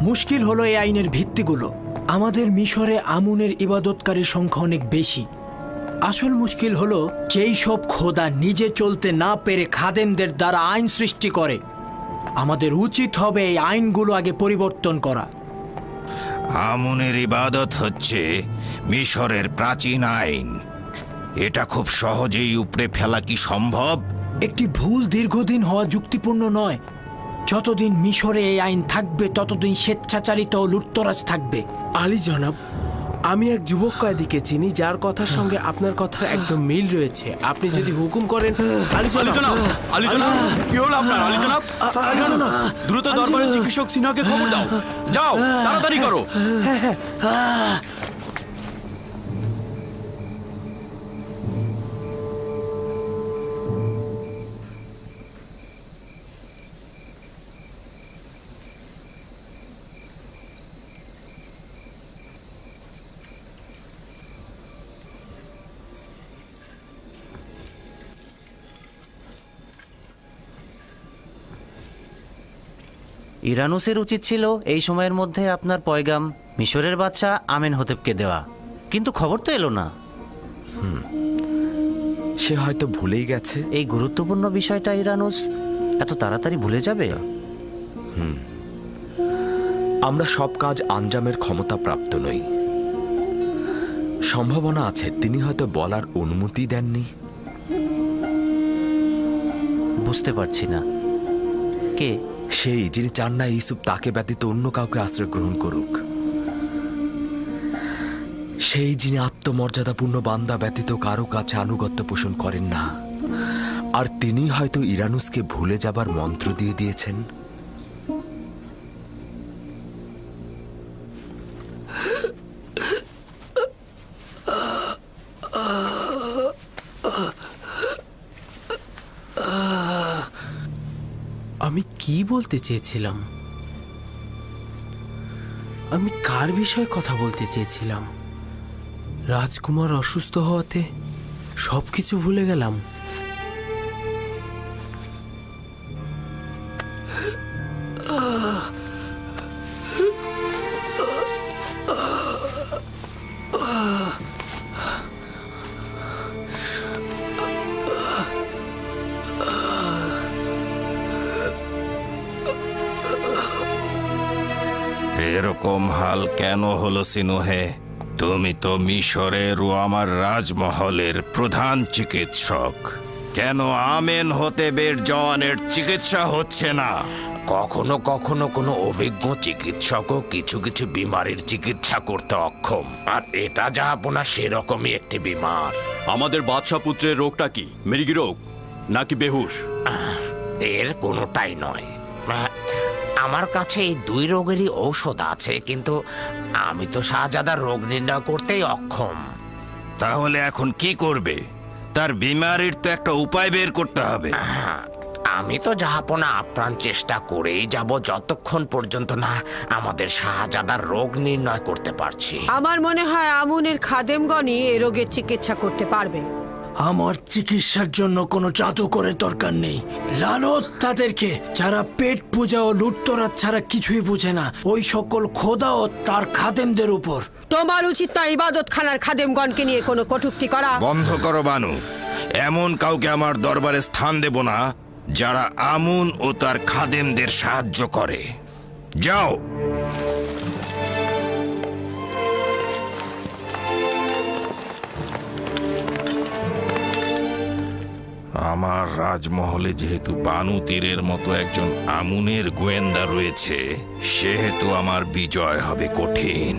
মুশকিল হলো এই আইনের ভিত্তিগুলো। আমাদের মিশরে আমুনের ইবাদতকারীর সংখ্যা অনেক বেশি। আসল মুশকিল হলো যেই সব খোদা নিজে চলতে না পেরে খাদেমদের দ্বারা আইন সৃষ্টি করে। আমাদের উচিত হবে এই আইনগুলো আগে পরিবর্তন করা। আমুনের ইবাদত হচ্ছে মিশরের প্রাচীন আইন। এটা খুব সহজেই উপড়ে ফেলা কি সম্ভব? একটি ভুল দীর্ঘদিন হওয়া যুক্তিপূর্ণ নয়। যতদিন মিশরে এই আইন থাকবে ততদিন স্বেচ্ছাচারিত ও লুটতরাজ থাকবে। আলী জনাব, আমি এক যুবক কয়েদিকে চিনি যার কথার সঙ্গে আপনার কথার একদম মিল রয়েছে। আপনি যদি হুকুম করেন। আলী জনাব, আলী জনাব, কি হলো আপনার? আলী জনাব, দ্রুত দরবারের চিকিৎসক সিনহাকে খবর দাও। যাও, তাড়াতাড়ি করো। ইরানুসের উচিত ছিল এই সময়ের মধ্যে আপনার পয়গাম মিশরের বাদশা আমেনহোতেবকে দেওয়া, কিন্তু খবর তো এলো না। সে হয়তো ভুলেই গেছে। এই গুরুত্বপূর্ণ বিষয়টা ইরানুস এত তাড়াতাড়ি ভুলে যাবে? আমরা সব কাজ আঞ্জামের ক্ষমতা প্রাপ্ত নই। সম্ভাবনা আছে তিনি হয়তো বলার অনুমতি দেননি। বুঝতে পারছি না কে সেই, যিনি চান না ইউসুফ তাকে ব্যতীত অন্য কাউকে আশ্রয় গ্রহণ করুক। সেই, যিনি আত্মমর্যাদাপূর্ণ বান্দা ব্যতীত কারো কাছে আনুগত্য পোষণ করেন না। আর তিনি হয়তো ইরানুসকে ভুলে যাবার মন্ত্র দিয়ে দিয়েছেন। আমি কি বলতে চেয়েছিলাম? আমি কার বিষয়ে কথা বলতে চেয়েছিলাম? রাজকুমার অসুস্থ হওয়াতে সবকিছু ভুলে গেলাম। এরকম হাল কেন হলো সিনুহে? তুমি তো মিশরের ও আমার রাজমহলের প্রধান চিকিৎসক। কেন আমেনহোতেবের জওয়ানের চিকিৎসা হচ্ছে না? কখনো কখনো কোনো অভিজ্ঞ চিকিৎসকও কিছু কিছু বিমারির চিকিৎসা করতে অক্ষম, আর এটা যা আপনার সেরকমই একটি বিমার। আমাদের বাদশা পুত্রের রোগটা কি? মৃগী রোগ নাকি বেহুশ? এর কোনোটাই নয়। আমার কাছে এই দুই রোগেরই ঔষধ আছে, কিন্তু আমি তো শাহজাদার রোগ নির্ণয় করতেই অক্ষম। তাহলে এখন কি করবে? তার বিমারির তো একটা উপায় বের করতে হবে। আমি তো জাহাপনা আপ্রাণ চেষ্টা করেই যাব যতক্ষণ পর্যন্ত না আমাদের শাহজাদার রোগ নির্ণয় করতে পারছি। আমার মনে হয় আমুনের খাদেমগণই এ রোগের চিকিৎসা করতে পারবে। আমার চিকিৎসার জন্য কোনো জাদুকরের দরকার নেই। লানত তাদেরকে যারা পেট পূজা ও লুটতরাজ ছাড়া কিছুই বুঝে না, ওই সকল খোদা ও তার খাদেমদের উপর। তোমার উচিত না ইবাদত খানার খাদেমগণকে নিয়ে কোনো কটূক্তি করা। বন্ধ করো বানু। এমন কাউকে আমার দরবারে স্থান দেব না যারা আমুন ও তার খাদেমদের সাহায্য করে। যাও। আমার রাজমহলে যেহেতু বানু তীরের মতো একজন আমুনের গোয়েন্দা রয়েছে, সেহেতু আমার বিজয় হবে কঠিন।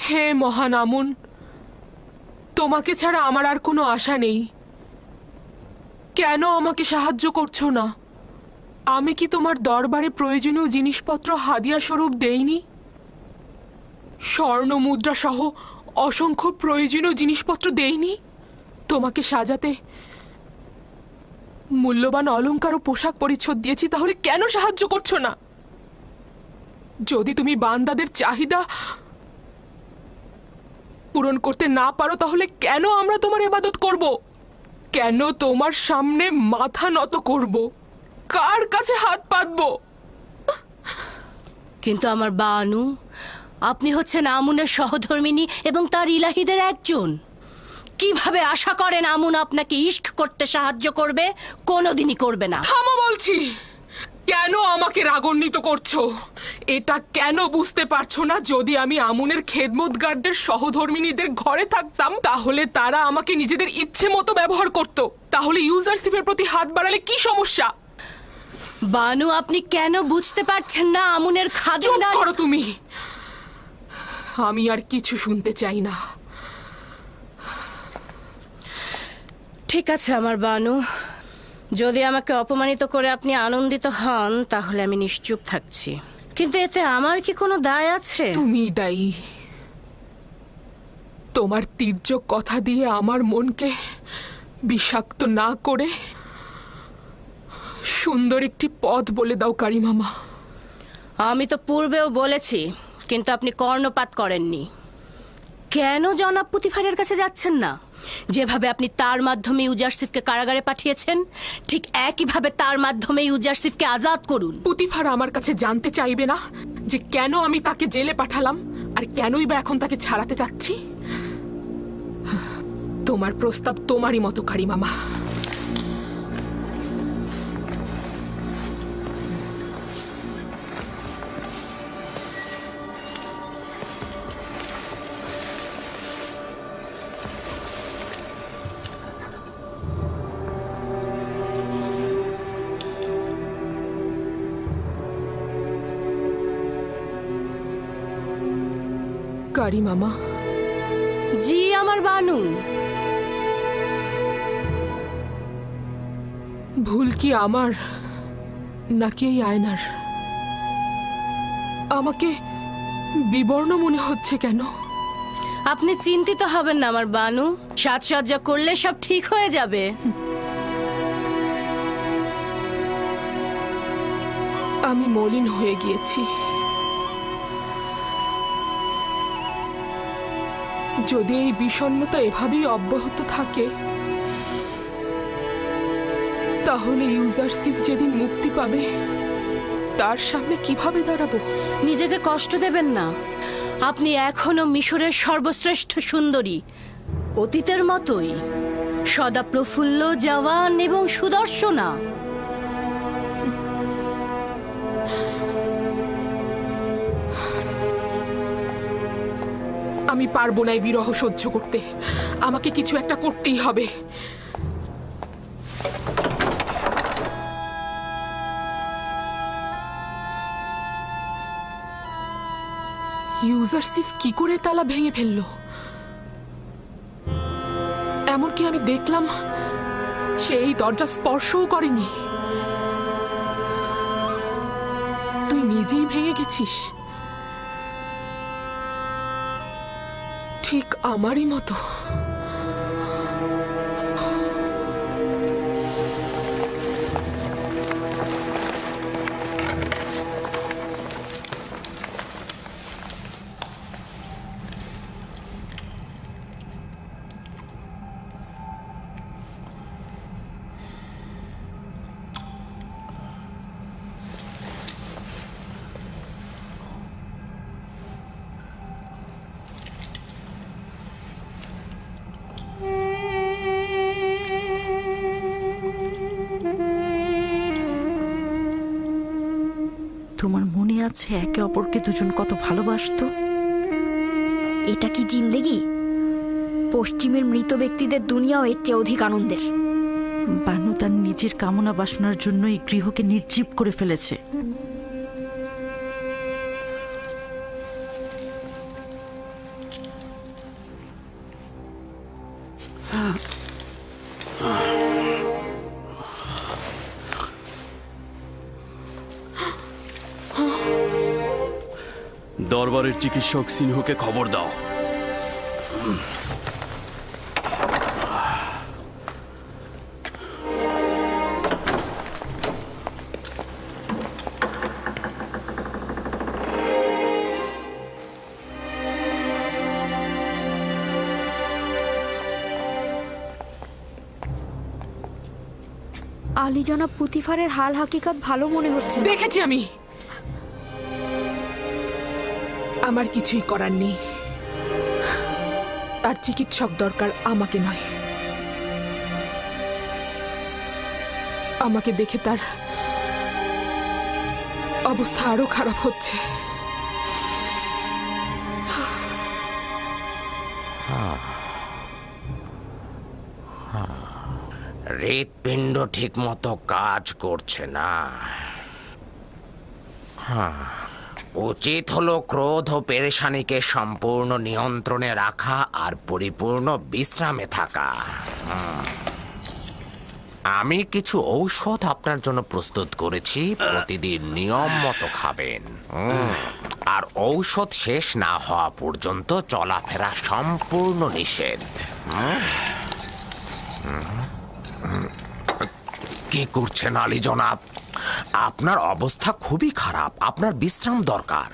হে মহান আমুন, তোমাকে ছাড়া আমার আর কোনো আশা নেই। কেন আমাকে সাহায্য করছো না? আমি কি তোমার দরবারে প্রয়োজনীয় জিনিসপত্র হাদিয়া স্বরূপ দেইনি? স্বর্ণ মুদ্রা সহ অসংখ্য প্রয়োজনীয় জিনিসপত্র দেইনি? তোমাকে সাজাতে মূল্যবান অলংকার ও পোশাক পরিচ্ছদ দিয়েছি, তাহলে কেন সাহায্য করছো না? যদি তুমি বান্দাদের চাহিদা পূরণ করতে না পারো, তাহলে কেন আমরা তোমার ইবাদত করব? কেন তোমার সামনে মাথা নত করব? কার কাছে হাত পাতবো? কিন্তু আমার বানু, আপনি হচ্ছেন আমুনের সহধর্মিনী এবং তার ইলাহিদের একজন। কিভাবে আশা করেন আমুন আপনাকে ইশক করতে সাহায্য করবে? কোনোদিনই করবে না। থামো বলছি। কেন আমাকে রাগান্বিত করছো? এটা কেন বুঝতে পারছো না? যদি আমি আমুনের খেদমতগারদের সহধর্মিনীদের ঘরে থাকতাম, তাহলে তারা আমাকে নিজেদের ইচ্ছে মতো ব্যবহার করত। তাহলে ইউজারশিপের প্রতি হাত বাড়ালে কি সমস্যা? বানু, আপনি কেন বুঝতে পারছেন না আমুনের খাদেমরা? চুপ করো তুমি। আমি আর কিছু শুনতে চাই না। ঠিক আছে আমার বানু, যদি আমাকে অপমানিত করে আপনি আনন্দিত হন, তাহলে আমি নিশ্চুপ থাকছি। কিন্তু এতে আমার কি কোনো দায় আছে? তুমি দায়ী। তোমার তীর্যক কথা দিয়ে আমার মনকে বিষাক্ত না করে সুন্দর একটি পথ বলে দাও কারিমামা। আমি তো পূর্বেও বলেছি, কিন্তু আপনি কর্ণপাত করেননি। কেন জনাব পুতিফারের কাছে যাচ্ছেন না? যেভাবে আপনি তার মাধ্যমে ইউজারশিফকে কারাগারে পাঠিয়েছেন, ঠিক একইভাবে তার মাধ্যমে ইউজারশিফকে আজাদ করুন। পুতিফার আমার কাছে জানতে চাইবে না যে কেন আমি তাকে জেলে পাঠালাম, আর কেনই বা এখন তাকে ছাড়াতে চাচ্ছি? তোমার প্রস্তাব তোমারই মতো কারিমামা। কারিমামা। জি আমার বানু। ভুল কি আমার, নাকি এই আয়নার? আমাকে বিবর্ণ মনে হচ্ছে কেন? আপনি চিন্তিত হবেন না আমার বানু, সাজসজ্জা করলে সব ঠিক হয়ে যাবে। আমি মলিন হয়ে গিয়েছি। যদি এই বিষণ্ণতা এভাবেই অব্যাহত থাকে, তাহলে ইউজারশিপ যেদিন মুক্তি পাবে, তার সামনে কিভাবে দাঁড়াবো? নিজেকে কষ্ট দেবেন না। আপনি এখনো মিশরের সর্বশ্রেষ্ঠ সুন্দরী, অতীতের মতোই সদা প্রফুল্ল, জওয়ান এবং সুদর্শনা। আমি পারবো না এই বিরহ সহ্য করতে। আমাকে কিছু একটা করতেই হবে। ইউজারশিপ কি করে তালা ভেঙে ফেললো? এমনকি আমি দেখলাম সে এই দরজা স্পর্শও করেনি। তুই নিজেই ভেঙে গেছিস, ঠিক আমারই মতো। তোমার মনে আছে একে অপরকে দুজন কত ভালোবাসতো? এটা কি জিন্দেগি? পশ্চিমের মৃত ব্যক্তিদের দুনিয়াও এর চেয়ে অধিক আনন্দের। বানু তার নিজের কামনা বাসনার জন্য এই গৃহকে নির্জীব করে ফেলেছে। দরবারের চিকিৎসক সিনহকে খবর দাও। আলী জনাব পুতিফারের হাল হাকিকত ভালো মনে হচ্ছে। দেখেছি আমি, আমার কিছুই করার নেই। তার চিকিৎসক দরকার, আমাকে নয়। আমাকে দেখে তার অবস্থা আরো খারাপ হচ্ছে। হৃৎপিণ্ড ঠিক মতো কাজ করছে না। উচিত হলো ক্রোধ ও পেরেশানিকে সম্পূর্ণ নিয়ন্ত্রণে রাখা আর পরিপূর্ণ বিশ্রামে থাকা। আমি কিছু ঔষধ আপনার জন্য প্রস্তুত করেছি, প্রতিদিন নিয়ম মতো খাবেন। আর ঔষধ শেষ না হওয়া পর্যন্ত চলাফেরা সম্পূর্ণ নিষেধ। কি করছেন আলী জনাব? আপনার অবস্থা খুবই খারাপ, আপনার বিশ্রাম দরকার।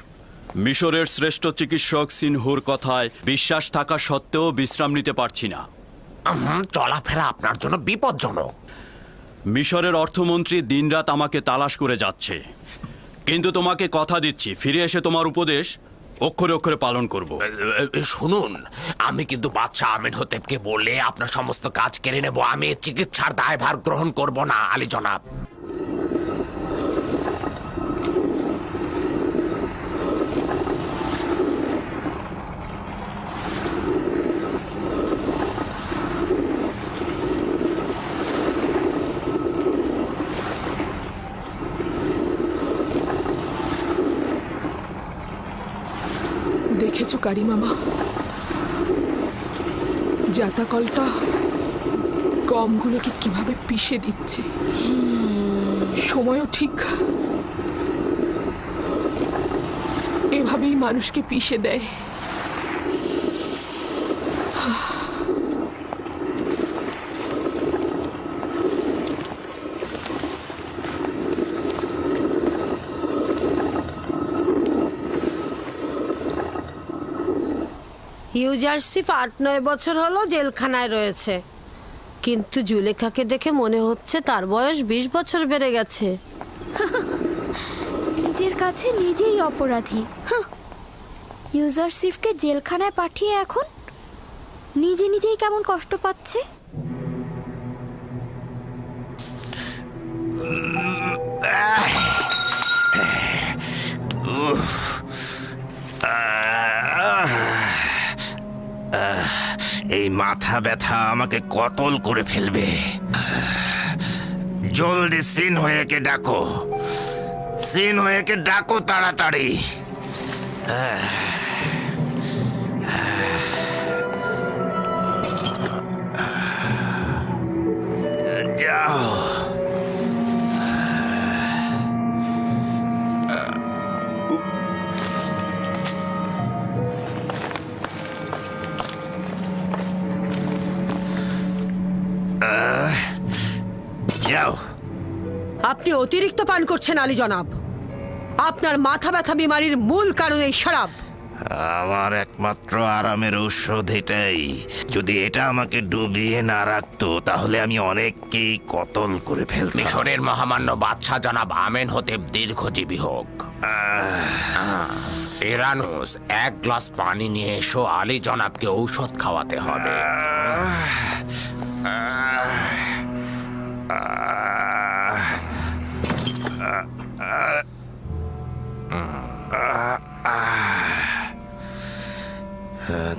মিশরের শ্রেষ্ঠ চিকিৎসক সিনহুর কথায় বিশ্বাস থাকা সত্ত্বেও বিশ্রাম নিতে পারছি না। চলাফেরা আপনার জন্য বিপজ্জনক। মিশরের অর্থমন্ত্রী দিনরাত আমাকে তালাশ করে যাচ্ছে, কিন্তু তোমাকে কথা দিচ্ছি ফিরে এসে তোমার উপদেশ অক্ষরে অক্ষরে পালন করব। শুনুন, আমি কিন্তু বাদশাহ আমিন হতেবকে বললে আপনার সমস্ত কাজ কেড়ে নেব। আমি চিকিৎসার দায়ভার গ্রহণ করব না আলী জনাব। দেখেছো কারিমামা, জাতাকলটা গমগুলোকে কিভাবে পিষে দিচ্ছে। সময়ও ঠিক এভাবেই মানুষকে পিষে দেয়। ইউজারসিফ 8-9 বছর হলো জেলখানায় রয়েছে, কিন্তু জুলেখাকে দেখে মনে হচ্ছে তার বয়স 20 বছর বেড়ে গেছে। নিজের কাছে নিজেই অপরাধী। ইউজারসিফকে জেলখানায় পাঠিয়ে এখন নিজে নিজেই কেমন কষ্ট পাচ্ছে। এই মাথা ব্যথা আমাকে কতল করে ফেলবে। জলদি সিনহোকে ডাকো, সিনহোকে ডাকো তাড়াতাড়ি। যাও। যাও। আপনি অতিরিক্ত পান করছেন আলী জনাব। আপনার মাথা ব্যথা বিমারির মূল কারণ এই শরাব। আমার একমাত্র আরামের ঔষধ এটাই। যদি এটা আমাকে ডুবিয়ে না রাখতো তাহলে আমি অনেককেই কতল করে ফেলতাম। মিশরের মহামান্য বাদশাহ জনাব আমেন হতেব দীর্ঘজীবী হোক। ইরানুস, 1 গ্লাস পানি নিয়ে এসো, আলী জনাবকে ঔষধ খাওয়াতে হবে।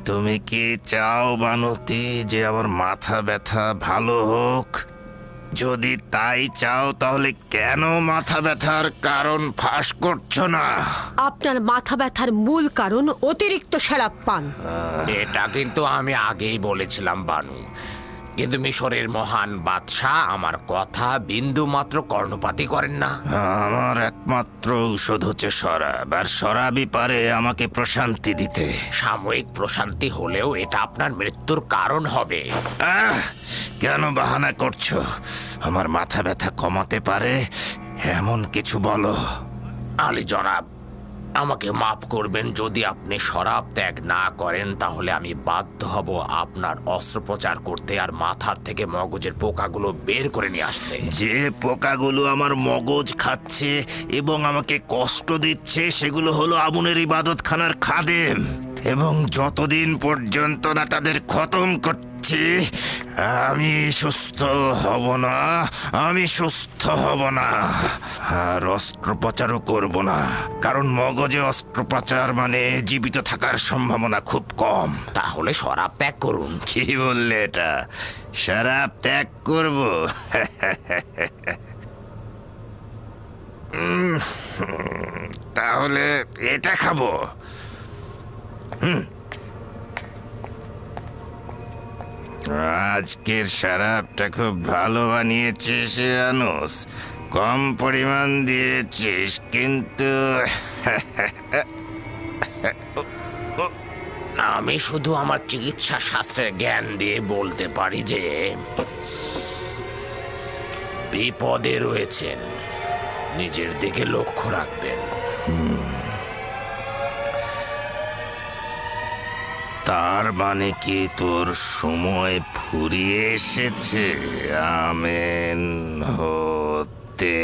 তুমি কি চাও বানতি যে আমার মাথা ব্যথা ভালো হোক? যদি তাই চাও তাহলে কেন মাথা ব্যথার কারণ ফাঁস করছো না? আপনার মাথা ব্যথার মূল কারণ অতিরিক্ত শরাব পান। এটা কিন্তু আমি আগেই বলেছিলাম বানু, কিন্তু মিশরের মহান বাদশাহ আমার কথা বিন্দু মাত্র কর্ণপাতই করেন না। আমার একমাত্র ঔষধ হচ্ছে শরাব, আর শরাবই পারে আমাকে প্রশান্তি দিতে। সাময়িক প্রশান্তি হলেও এটা আপনার মৃত্যুর কারণ হবে। কেন বাহানা করছো? আমার মাথা ব্যথা কমাতে পারে এমন কিছু বলো। আলী জনাব, আমাকে মাফ করবেন, যদি আপনি শরাব ত্যাগ না করেন তাহলে আমি বাধ্য হব আপনার অস্ত্রোপচার করতে আর মাথার থেকে মগজের পোকাগুলো বের করে নিয়ে আসতে। যে পোকাগুলো আমার মগজ খাচ্ছে এবং আমাকে কষ্ট দিচ্ছে সেগুলো হলো আমুনের ইবাদতখানার খাদেম, এবং যতদিন পর্যন্ত না তাদের খতম করছি আমি সুস্থ হব না, আমি সুস্থ হব না। আর অস্ত্রোপচারও করব না, কারণ মগজে অস্ত্রোপচার মানে জীবিত থাকার সম্ভাবনা খুব কম। তাহলে শরাব ত্যাগ করুন। কি বললে এটা? শরাব ত্যাগ করব? তাহলে এটা খাবো। আজকের শরাবটা খুব ভালো বানিয়েছিস আনুস, কম পরিমাণ দিয়েছিস, কিন্তু আমি শুধু আমার চিকিৎসা শাস্ত্রের জ্ঞান দিয়ে বলতে পারি যে বিপদে রয়েছেন, নিজের দিকে লক্ষ্য রাখবেন। তার মানে কি তোর সময় ফুরিয়ে এসেছে আমেন হতে?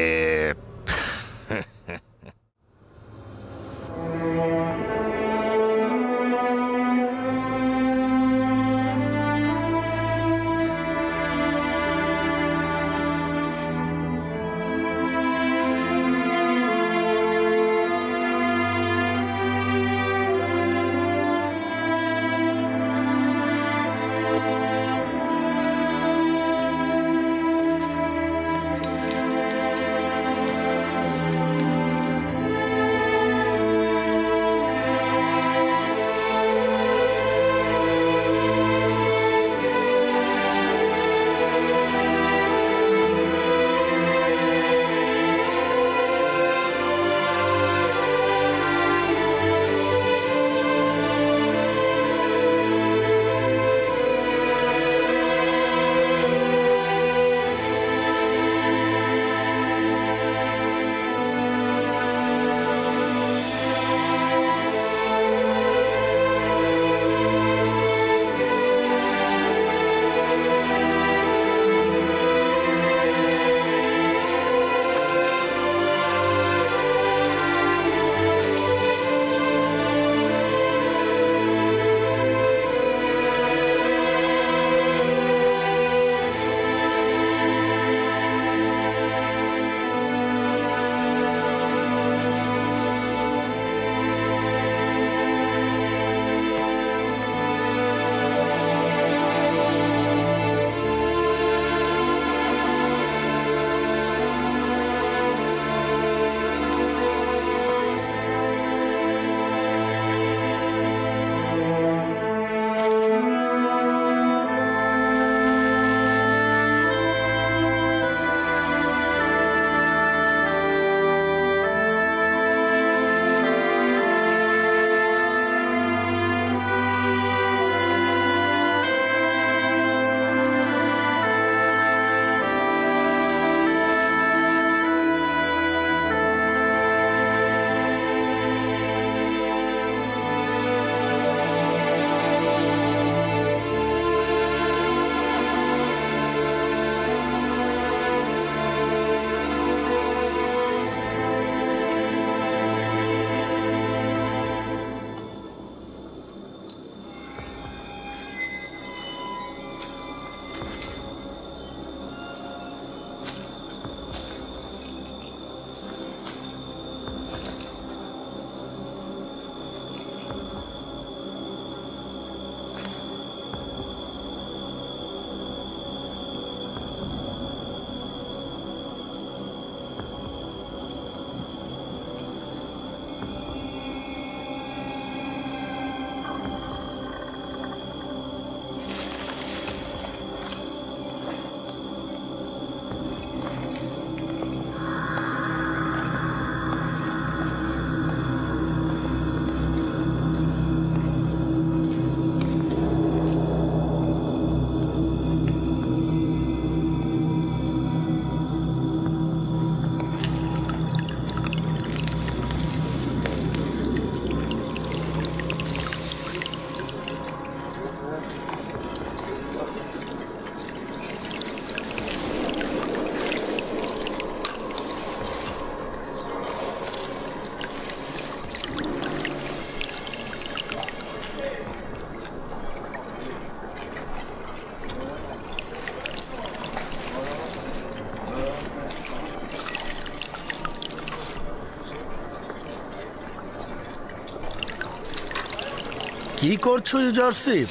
কি করছো ইউজারশিপ?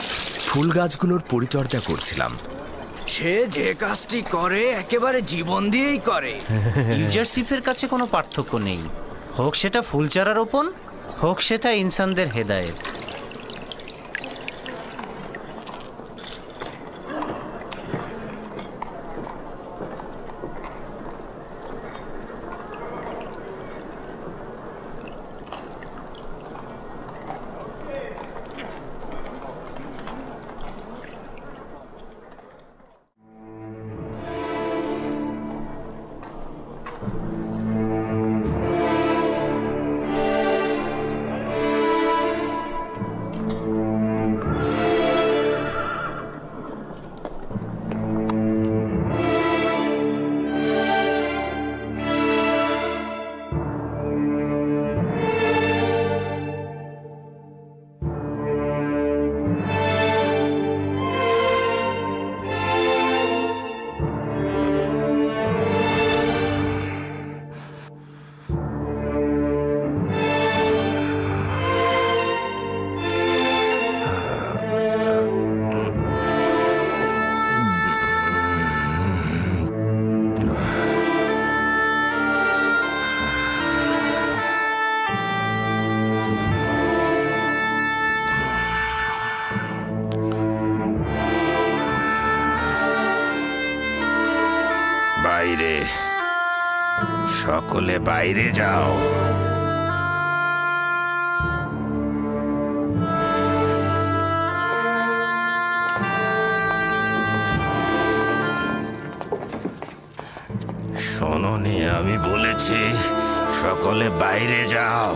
ফুল গাছগুলোর পরিচর্যা করছিলাম। সে যে কাজটি করে একেবারে জীবন দিয়েই করে। ইউজারশিপের কাছে কোনো পার্থক্য নেই, হোক সেটা ফুল চারা রোপণ, হোক সেটা ইনসানদের হেদায়েত। বাইরে, সকলে বাইরে যাও। শোনোনি, আমি বলেছি সকলে বাইরে যাও।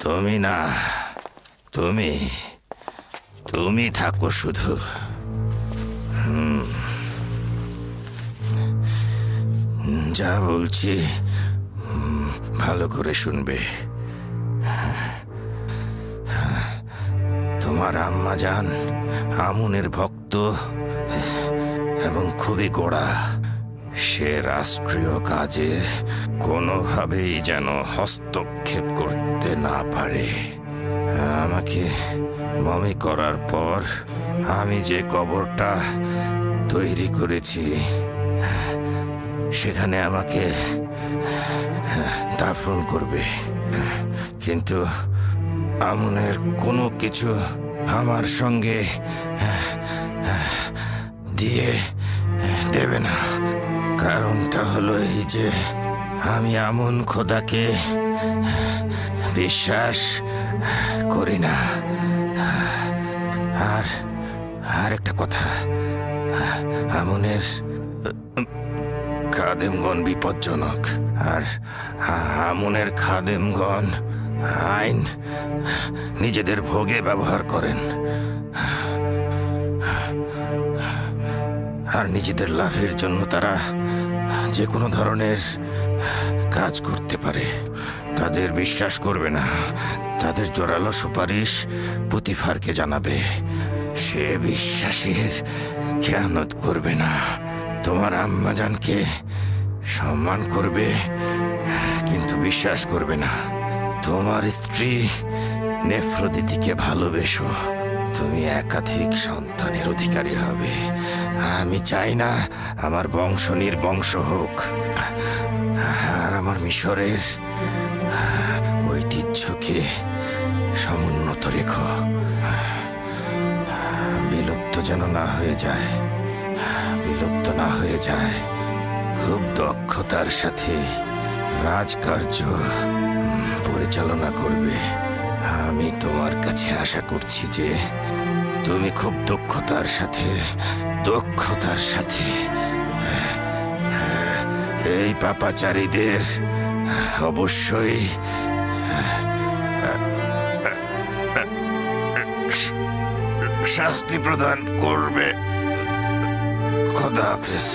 তুমি না, তুমি থাকো শুধু। যা বলছি ভালো করে শুনবে। তোমার আম্মা জান আমুনের ভক্ত এবং খুবই গোড়া। সে রাষ্ট্রীয় কাজে কোনোভাবেই যেন হস্তক্ষেপ করতে না পারে। আমাকে মমি করার পর আমি যে কবরটা তৈরি করেছি সেখানে আমাকে দাফন করবে, কিন্তু আমুনের কোনো কিছু আমার সঙ্গে দিয়ে দেবে না। কারণটা হলো এই যে আমি আমুন খোদাকে বিশ্বাস করি না। আর একটা কথা, আমুনের খাদেমগণ বিপজ্জনক, আর আমুনের খাদেমগণ আইন নিজেদের ভোগে ব্যবহার করেন আর নিজেদের লাভের জন্য তারা যে কোনো ধরনের কাজ করতে পারে। তাদের বিশ্বাস করবে না, তাদের জোরালো সুপারিশ পুতিফারকে জানাবে। সে বিশ্বাসের খেয়ানত করবে না, তোমার আম্মাজানকে সম্মান করবে কিন্তু বিশ্বাস করবে না। তোমার স্ত্রী নেফ্রদিতিকে ভালোবেসো, তুমি একাধিক সন্তানের অধিকারী হবে। আমি চাই না আমার বংশ নির্বংশ হোক, আর আমার মিশরের ঐতিহ্যকে সমুন্নত রেখো, বিলুপ্ত যেন না হয়ে যায়, বিলুপ্ত না হয়ে যায়। খুব দক্ষতার সাথে রাজকার্য পরিচালনা করবে। আমি তোমার কাছে আশা করছি যে তুমি খুব দক্ষতার সাথে এই পাপাচারীদের অবশ্যই শাস্তি প্রদান করবে। খোদা হাফেজ।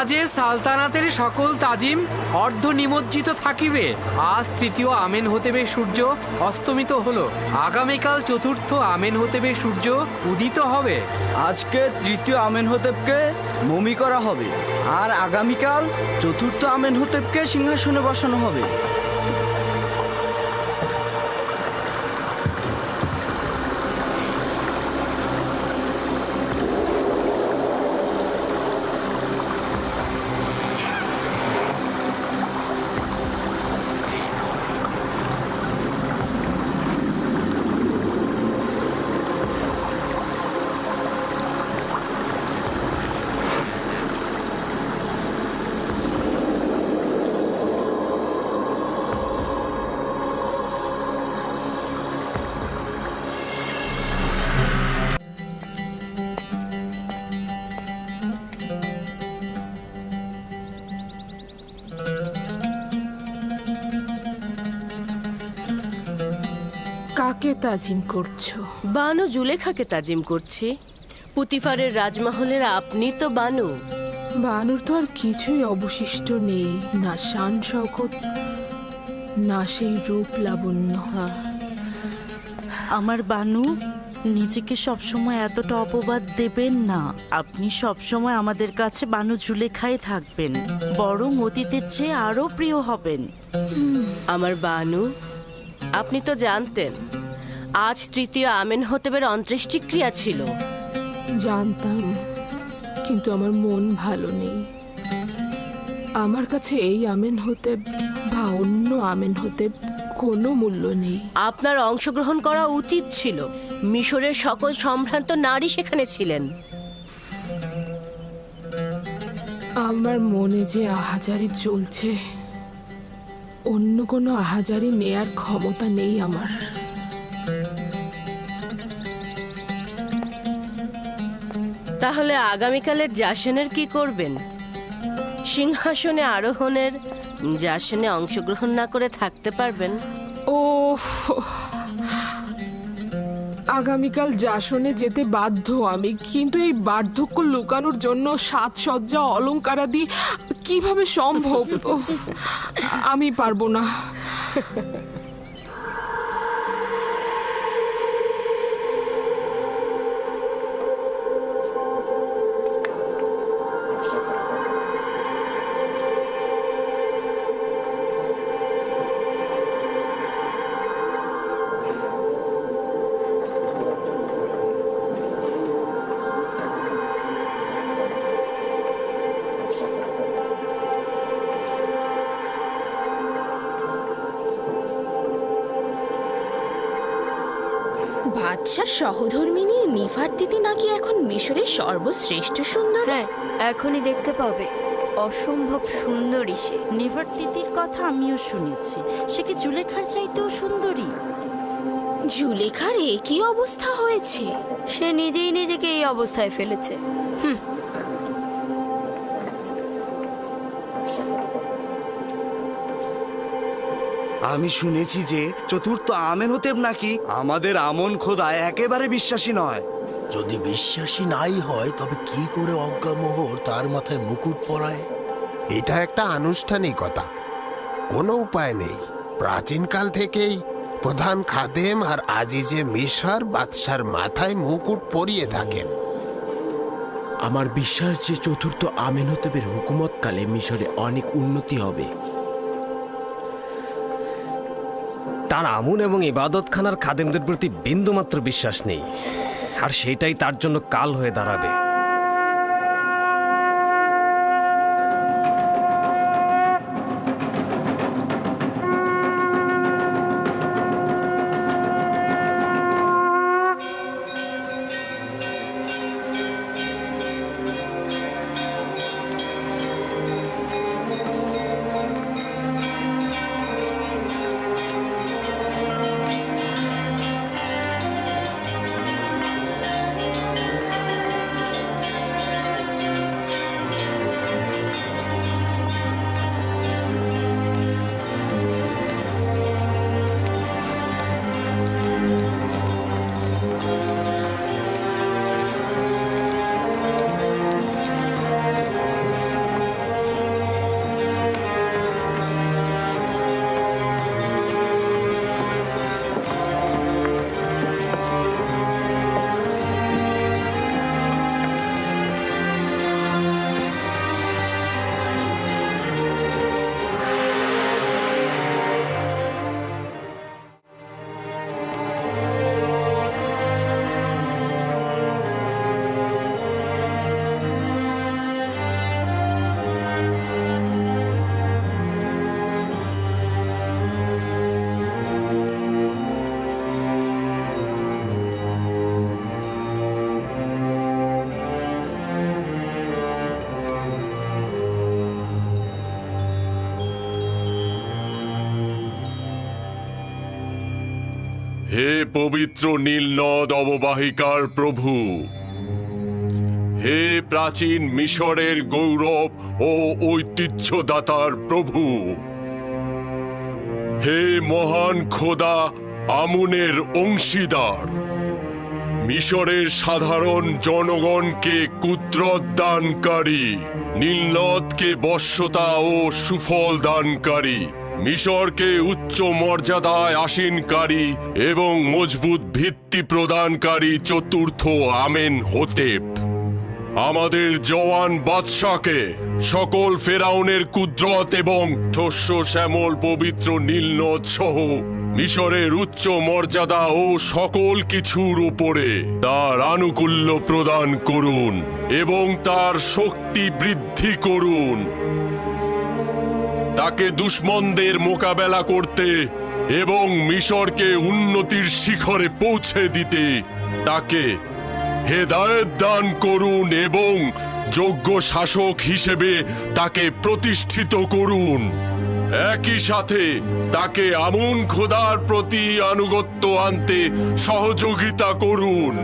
আজে সালতানাতের সকল তাজিম অর্ধ নিমজ্জিত থাকিবে। আজ তৃতীয় আমেন হতেবে সূর্য অস্তমিত হলো, আগামীকাল চতুর্থ আমেন হতেবে সূর্য উদিত হবে। আজকে তৃতীয় আমেন হতেবকে মমি করা হবে, আর আগামীকাল চতুর্থ আমেন হতেবকে সিংহাসনে বসানো হবে। কাকে তাজিম করছো? বানু জুলেখাকে তাজিম করছি। পুতিফারের রাজমহলের আপনি তো বানু। বানুর তো আর কিছুই অবশিষ্ট নেই, না শান শওকত, না সেই রূপ লাবণ্য। আমার বানু, নিজেকে সবসময় এতটা অপবাদ দেবেন না। আপনি সবসময় আমাদের কাছে বানু জুলেখাই থাকবেন, বরং অতীতের চেয়ে আরো প্রিয় হবেন। আমার বানু, আপনি তো জানতেন আজ তৃতীয় আমেন হতেবের অন্ত্যেষ্টিক্রিয়া ছিল। জানতাম, কিন্তু আমার মন ভালো নেই। আমার কাছে এই আমেন হতে বা অন্য আমেন হতে কোনো মূল্য নেই। আপনার অংশগ্রহণ করা উচিত ছিল। মিশরের সকল সম্ভ্রান্ত নারী সেখানে ছিলেন। আমার মনে যে আহাজারি চলছে, অন্য কোনো আহাজারি নেয়ার ক্ষমতা নেই আমার। তাহলে আগামীকালের জাসনের কি করবেন? সিংহাসনে আরোহণের জাসনে অংশগ্রহণ না করে থাকতে পারবেন? ওফ, আগামীকাল জাসনে যেতে বাধ্য আমি, কিন্তু এই বার্ধক্য লুকানোর জন্য সাজসজ্জা অলংকারাদি কিভাবে সম্ভব? উফ, আমি পারবো না। বাদশার সহধর্মিনী নিফারতিতি নাকি এখন মিশরের সর্বশ্রেষ্ঠ সুন্দর। হ্যাঁ, এখনই দেখতে পাবে, অসম্ভব সুন্দরী সে। নিফারতিতির কথা আমিও শুনেছি, সে কি জুলেখার চাইতেও সুন্দরী? জুলেখার একই অবস্থা হয়েছে। সে নিজেই নিজেকে এই অবস্থায় ফেলেছে। আমি শুনেছি যে চতুর্থ আমেন হতেব নাকি আমাদের আমন খোদা একেবারে বিশ্বাসী নয়। যদি বিশ্বাসী নাই হয় তবে কি করে অজ্ঞামোহর তার মাথায় মুকুট পরায়? এটা একটা আনুষ্ঠানিকতা, কোনো উপায় নেই। প্রাচীনকাল থেকেই প্রধান খাদেম আর আজিজে মিশর বাদশার মাথায় মুকুট পরিয়ে থাকেন। আমার বিশ্বাস যে চতুর্থ আমেনহতেবের হুকুমতকালে মিশরে অনেক উন্নতি হবে। তার আমুন এবং ইবাদতখানার খাদেমদের প্রতি বিন্দুমাত্র বিশ্বাস নেই, আর সেটাই তার জন্য কাল হয়ে দাঁড়াবে। হে পবিত্র নীল নদ অববাহিকার প্রভু, হে প্রাচীন মিশরের গৌরব ও ঐতিহ্যদাতার প্রভু, হে মহান খোদা আমুনের অংশীদার, মিশরের সাধারণ জনগণকে কুদরত দানকারী, নীলনদকে বশ্যতা ও সুফল দানকারী, মিশরকে উচ্চ মর্যাদায় আসীনকারী এবং মজবুত ভিত্তি প্রদানকারী চতুর্থ আমেন হোতেপ, আমাদের জওয়ান বাদশাকে সকল ফেরাউনের কুদরত এবং শস্য শ্যামল পবিত্র নীলনদ সহ মিশরের উচ্চ মর্যাদা ও সকল কিছুর উপরে তার আনুকূল্য প্রদান করুন এবং তার শক্তি বৃদ্ধি করুন। তাকে দুশমনদের মোকাবেলা করতে এবং মিশরকে উন্নতির শিখরে পৌঁছে দিতে তাকে হেদায়েত দান করুন এবং যোগ্য শাসক হিসেবে তাকে প্রতিষ্ঠিত করুন। একই সাথে তাকে আমুন খোদার প্রতি আনুগত্য আনতে সহযোগিতা করুন।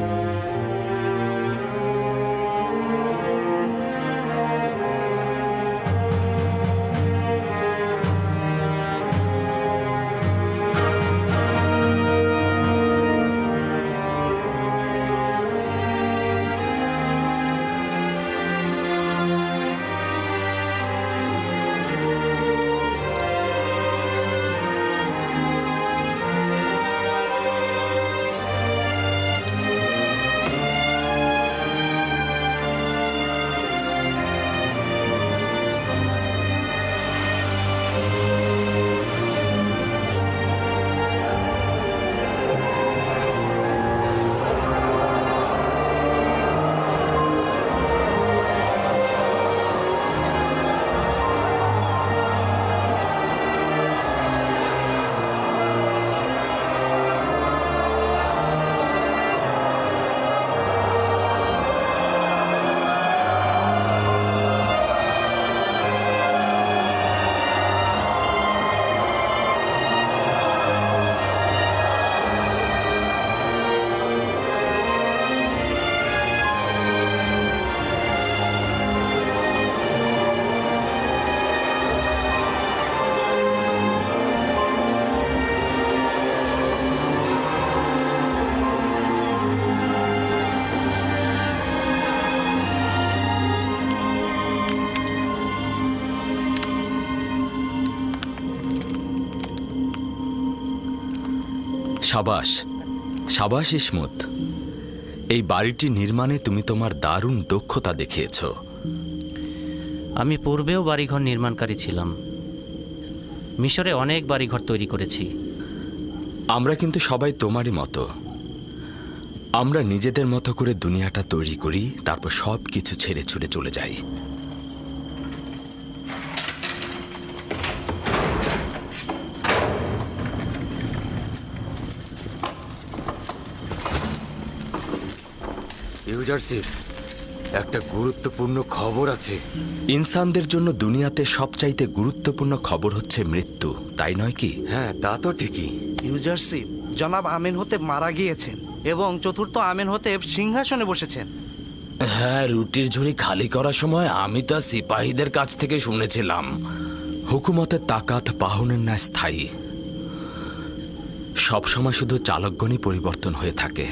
সাবাস সাবাস ইসমত, এই বাড়িটি নির্মাণে তুমি তোমার দারুণ দক্ষতা দেখিয়েছ। আমি পূর্বেও বাড়িঘর নির্মাণকারী ছিলাম, মিশরে অনেক বাড়িঘর তৈরি করেছি। আমরা কিন্তু সবাই তোমারই মতো। আমরা নিজেদের মতো করে দুনিয়াটা তৈরি করি, তারপর সব কিছু ছেড়ে ছুড়ে চলে যাই। ইউজারশিপ, একটা গুরুত্বপূর্ণ খবর আছে। ইনসানদের জন্য দুনিয়াতে সবচাইতে গুরুত্বপূর্ণ খবর হচ্ছে মৃত্যু, তাই নয় কি? হ্যাঁ, তা তো ঠিকই। ইউজারশিপ, জনাব আমেন হোতেপ মারা গিয়েছেন এবং চতুর্থ আমেন হোতেপ সিংহাসনে বসেছেন। হ্যাঁ, রুটির ঝুড়ি খালি করার সময় আমি তা সিপাহীদের কাছ থেকে শুনেছিলাম। হুকুমতের তাকাত বাহনের ন্যায় স্থায়ী, সবসময় শুধু চালকগণই পরিবর্তন হয়ে থাকে।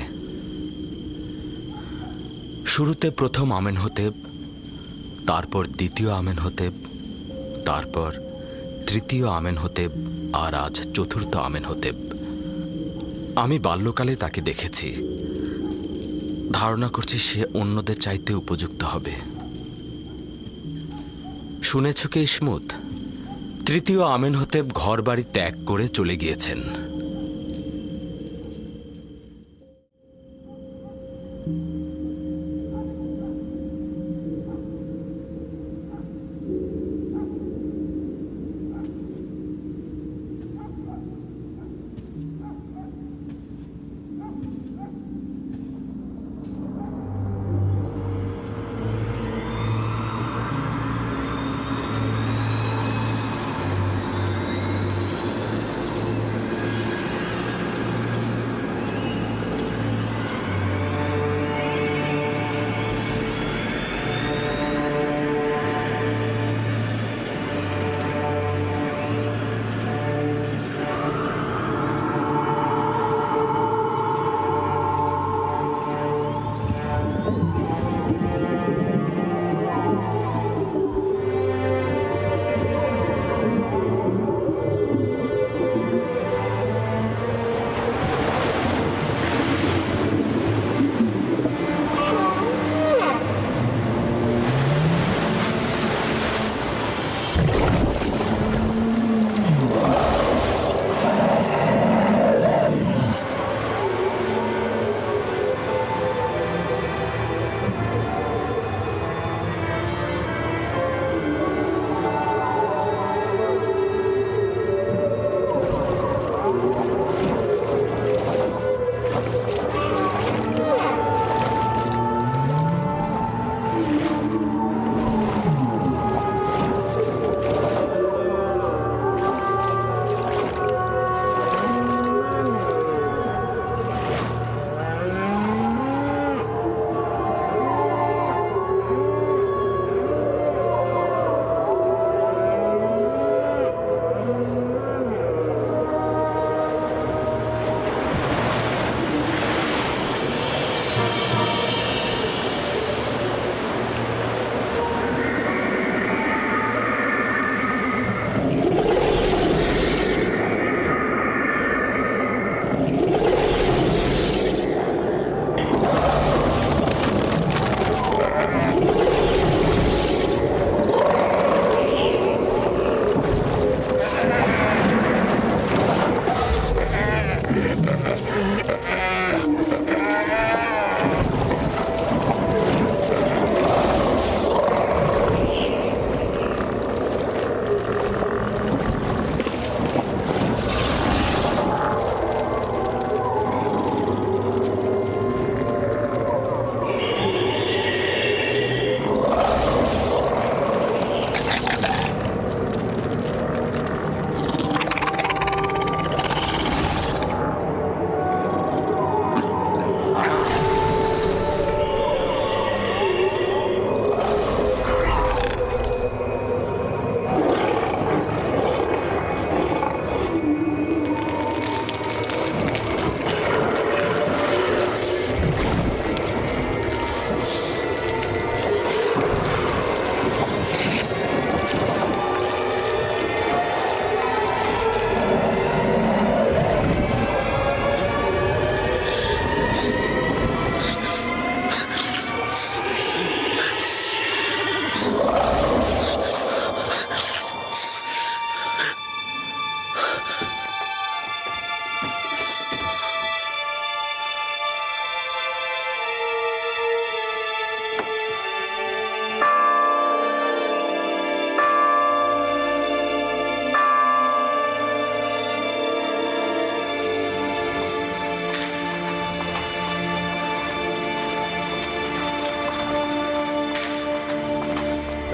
শুরুতে প্রথম আমেন হোতেপ, তারপর দ্বিতীয় আমেন হোতেপ, তারপর তৃতীয় আমেন হোতেপ, আর আজ চতুর্থ আমেন হোতেপ। আমি বাল্যকালে তাকে দেখেছি, ধারণা করছি সে অন্যদের চাইতে উপযুক্ত হবে। শুনেছ কি ইসমত, তৃতীয় আমেন হোতেপ ঘর বাড়ি ত্যাগ করে চলে গিয়েছেন।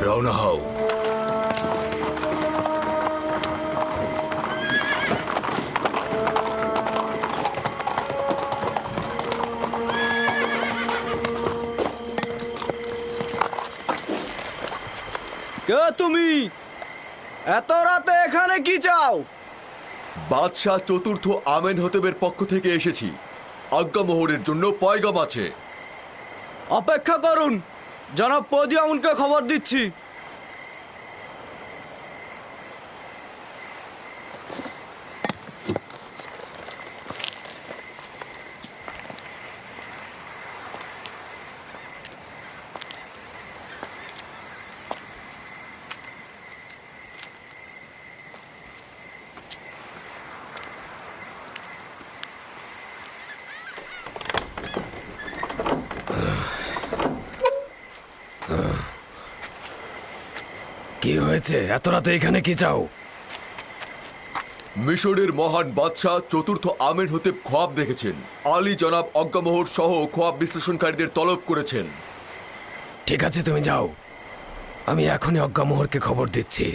রওনা হও। কে তুমি? এত রাতে এখানে কি চাও? বাদশাহ চতুর্থ আমেনহতেবের পক্ষ থেকে এসেছি। আজ্ঞামোহরের জন্য পয়গাম আছে। অপেক্ষা করুন, জনাব পদিয়াউনকে খবর দিচ্ছি। কি হয়েছে? এত রাতে এখানে কি চাও? মিশরের মহান বাদশাহ চতুর্থ আমেনহতেব খোয়াব দেখেছেন। আলী জনাব অজ্ঞামোহর সহ খোয়াব বিশ্লেষণকারীদের তলব করেছেন। ঠিক আছে, তুমি যাও, আমি এখনই অজ্ঞামোহরকে খবর দিচ্ছি।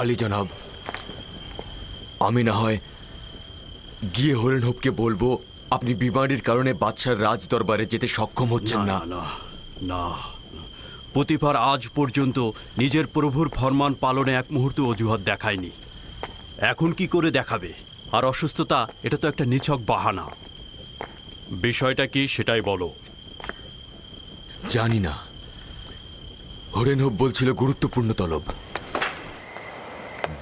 আলী জনাব, আমি না হয় গিয়ে হরেনহবকে বলবো আপনি বিমারির কারণে বাদশার রাজ দরবারে যেতে সক্ষম হচ্ছেন না। না, প্রতিভার আজ পর্যন্ত নিজের প্রভুর ফরমান পালনে এক মুহূর্ত অজুহাত দেখায়নি। এখন কি করে দেখাবে? আর অসুস্থতা, এটা তো একটা নিছক বাহানা। বিষয়টা কি সেটাই বলো। জানি না, হরেনহব বলছিল গুরুত্বপূর্ণ তলব।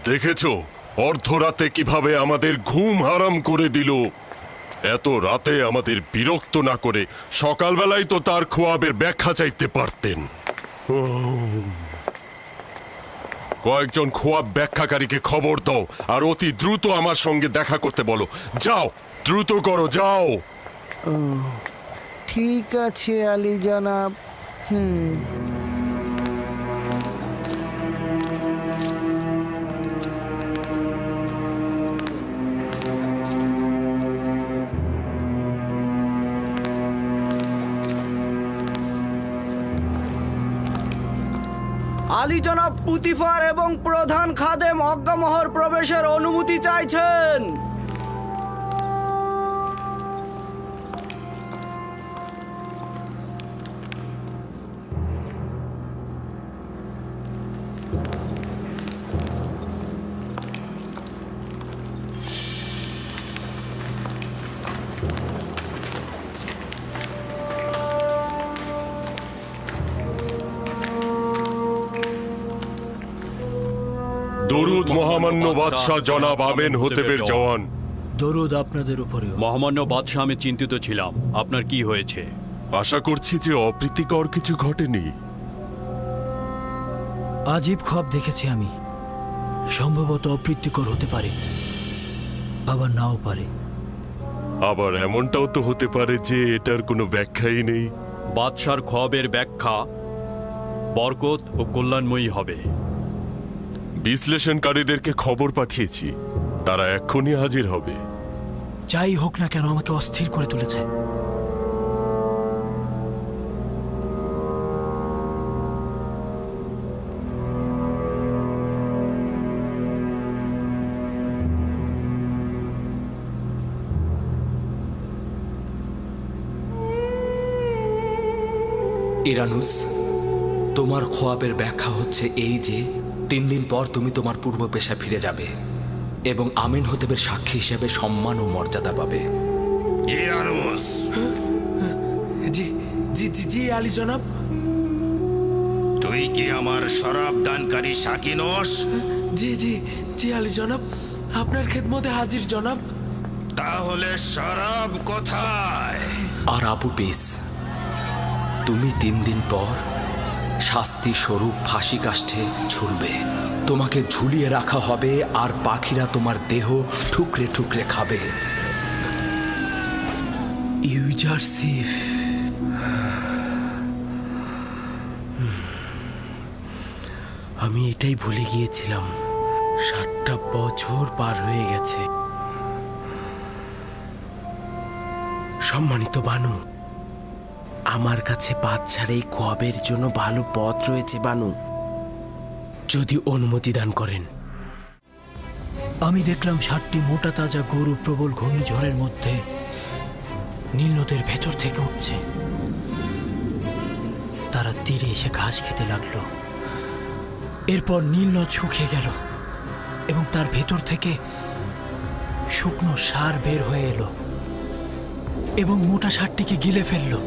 দেখেছো অর্ধরাতে কিভাবে আমাদের ঘুম হারাম করে দিল। এত রাতে আমাদের বিরক্ত না করে সকালবেলায় তো তার খোয়াবের ব্যাখ্যা চাইতে পারতেন। কয়েকজন খোয়াব ব্যাখ্যাকারীকে খবর দাও আর অতি দ্রুত আমার সঙ্গে দেখা করতে বলো। যাও, দ্রুত করো, যাও। ঠিক আছে আলী জনাব। আলী জনাব পুতিফার এবং প্রধান খাদেম অজ্ঞামোহর প্রবেশের অনুমতি চাইছেন। দরুদ মহামান্য বাদশাহ জনাব আমেনহতেবের জওয়ান। দরুদ আপনাদের উপরে। মহামান্য বাদশাহ, আমি চিন্তিত ছিলাম। আপনার কি হয়েছে? আশা করছি যে অপ্রীতিকর কিছু ঘটেনি। আজীব খোয়াব দেখেছি আমি। সম্ভবত অপ্রীতিকর হতে পারে, আবার নাও পারে। আবার এমনটাও তো হতে পারে যে এটার কোনো ব্যাখ্যাই নেই। বাদশার খোয়াবের ব্যাখ্যা বরকত ও কল্যাণময়ী হবে। বিশ্লেষণকারীদেরকে খবর পাঠিয়েছি, তারা এক্ষুনি হাজির হবে। যাই হোক না কেন, আমাকে অস্থির করে তুলেছে। ইরানুস, তোমার খোয়াবের ব্যাখ্যা হচ্ছে এই যে 3 দিন পর তুমি তোমার পূর্ব পেশায় ফিরে যাবে এবং আমেনহতেবের সাক্ষী হিসেবে সম্মান ও মর্যাদা পাবে। ইরানুস। জি জি জি জি আলী জনাব। তুই কি আমার শরাব দানকারী সাকি নস? জি জি জি আলী জনাব, আপনার খেদমতে হাজির জনাব। তাহলে শরাব কোথায়? আর আবু পিস, তুমি 3 দিন পর শাস্তি স্বরূপ ফাঁসি কাষ্ঠে ঝুলবে। তোমাকে ঝুলিয়ে রাখা হবে আর পাখিরা তোমার দেহ ঠুকরে ঠুকরে খাবে। ইউজারসিফ। আমি এটাই ভুলে গিয়েছিলাম, 60টা বছর পার হয়ে গেছে। সম্মানিত বানু, আমার কাছে বাচ্চার এই খোয়াবের জন্য ভালো পথ রয়েছে বানু, যদি অনুমতি দান করেন। আমি দেখলাম 60টি মোটা তাজা গরু প্রবল ঘূর্ণিঝড়ের মধ্যে নীল নদের ভেতর থেকে উঠছে। তারা তীরে এসে ঘাস খেতে লাগলো। এরপর নীল নদ শুকিয়ে গেল এবং তার ভেতর থেকে শুকনো সার বের হয়ে এলো এবং মোটা সারটিকে গিলে ফেললো।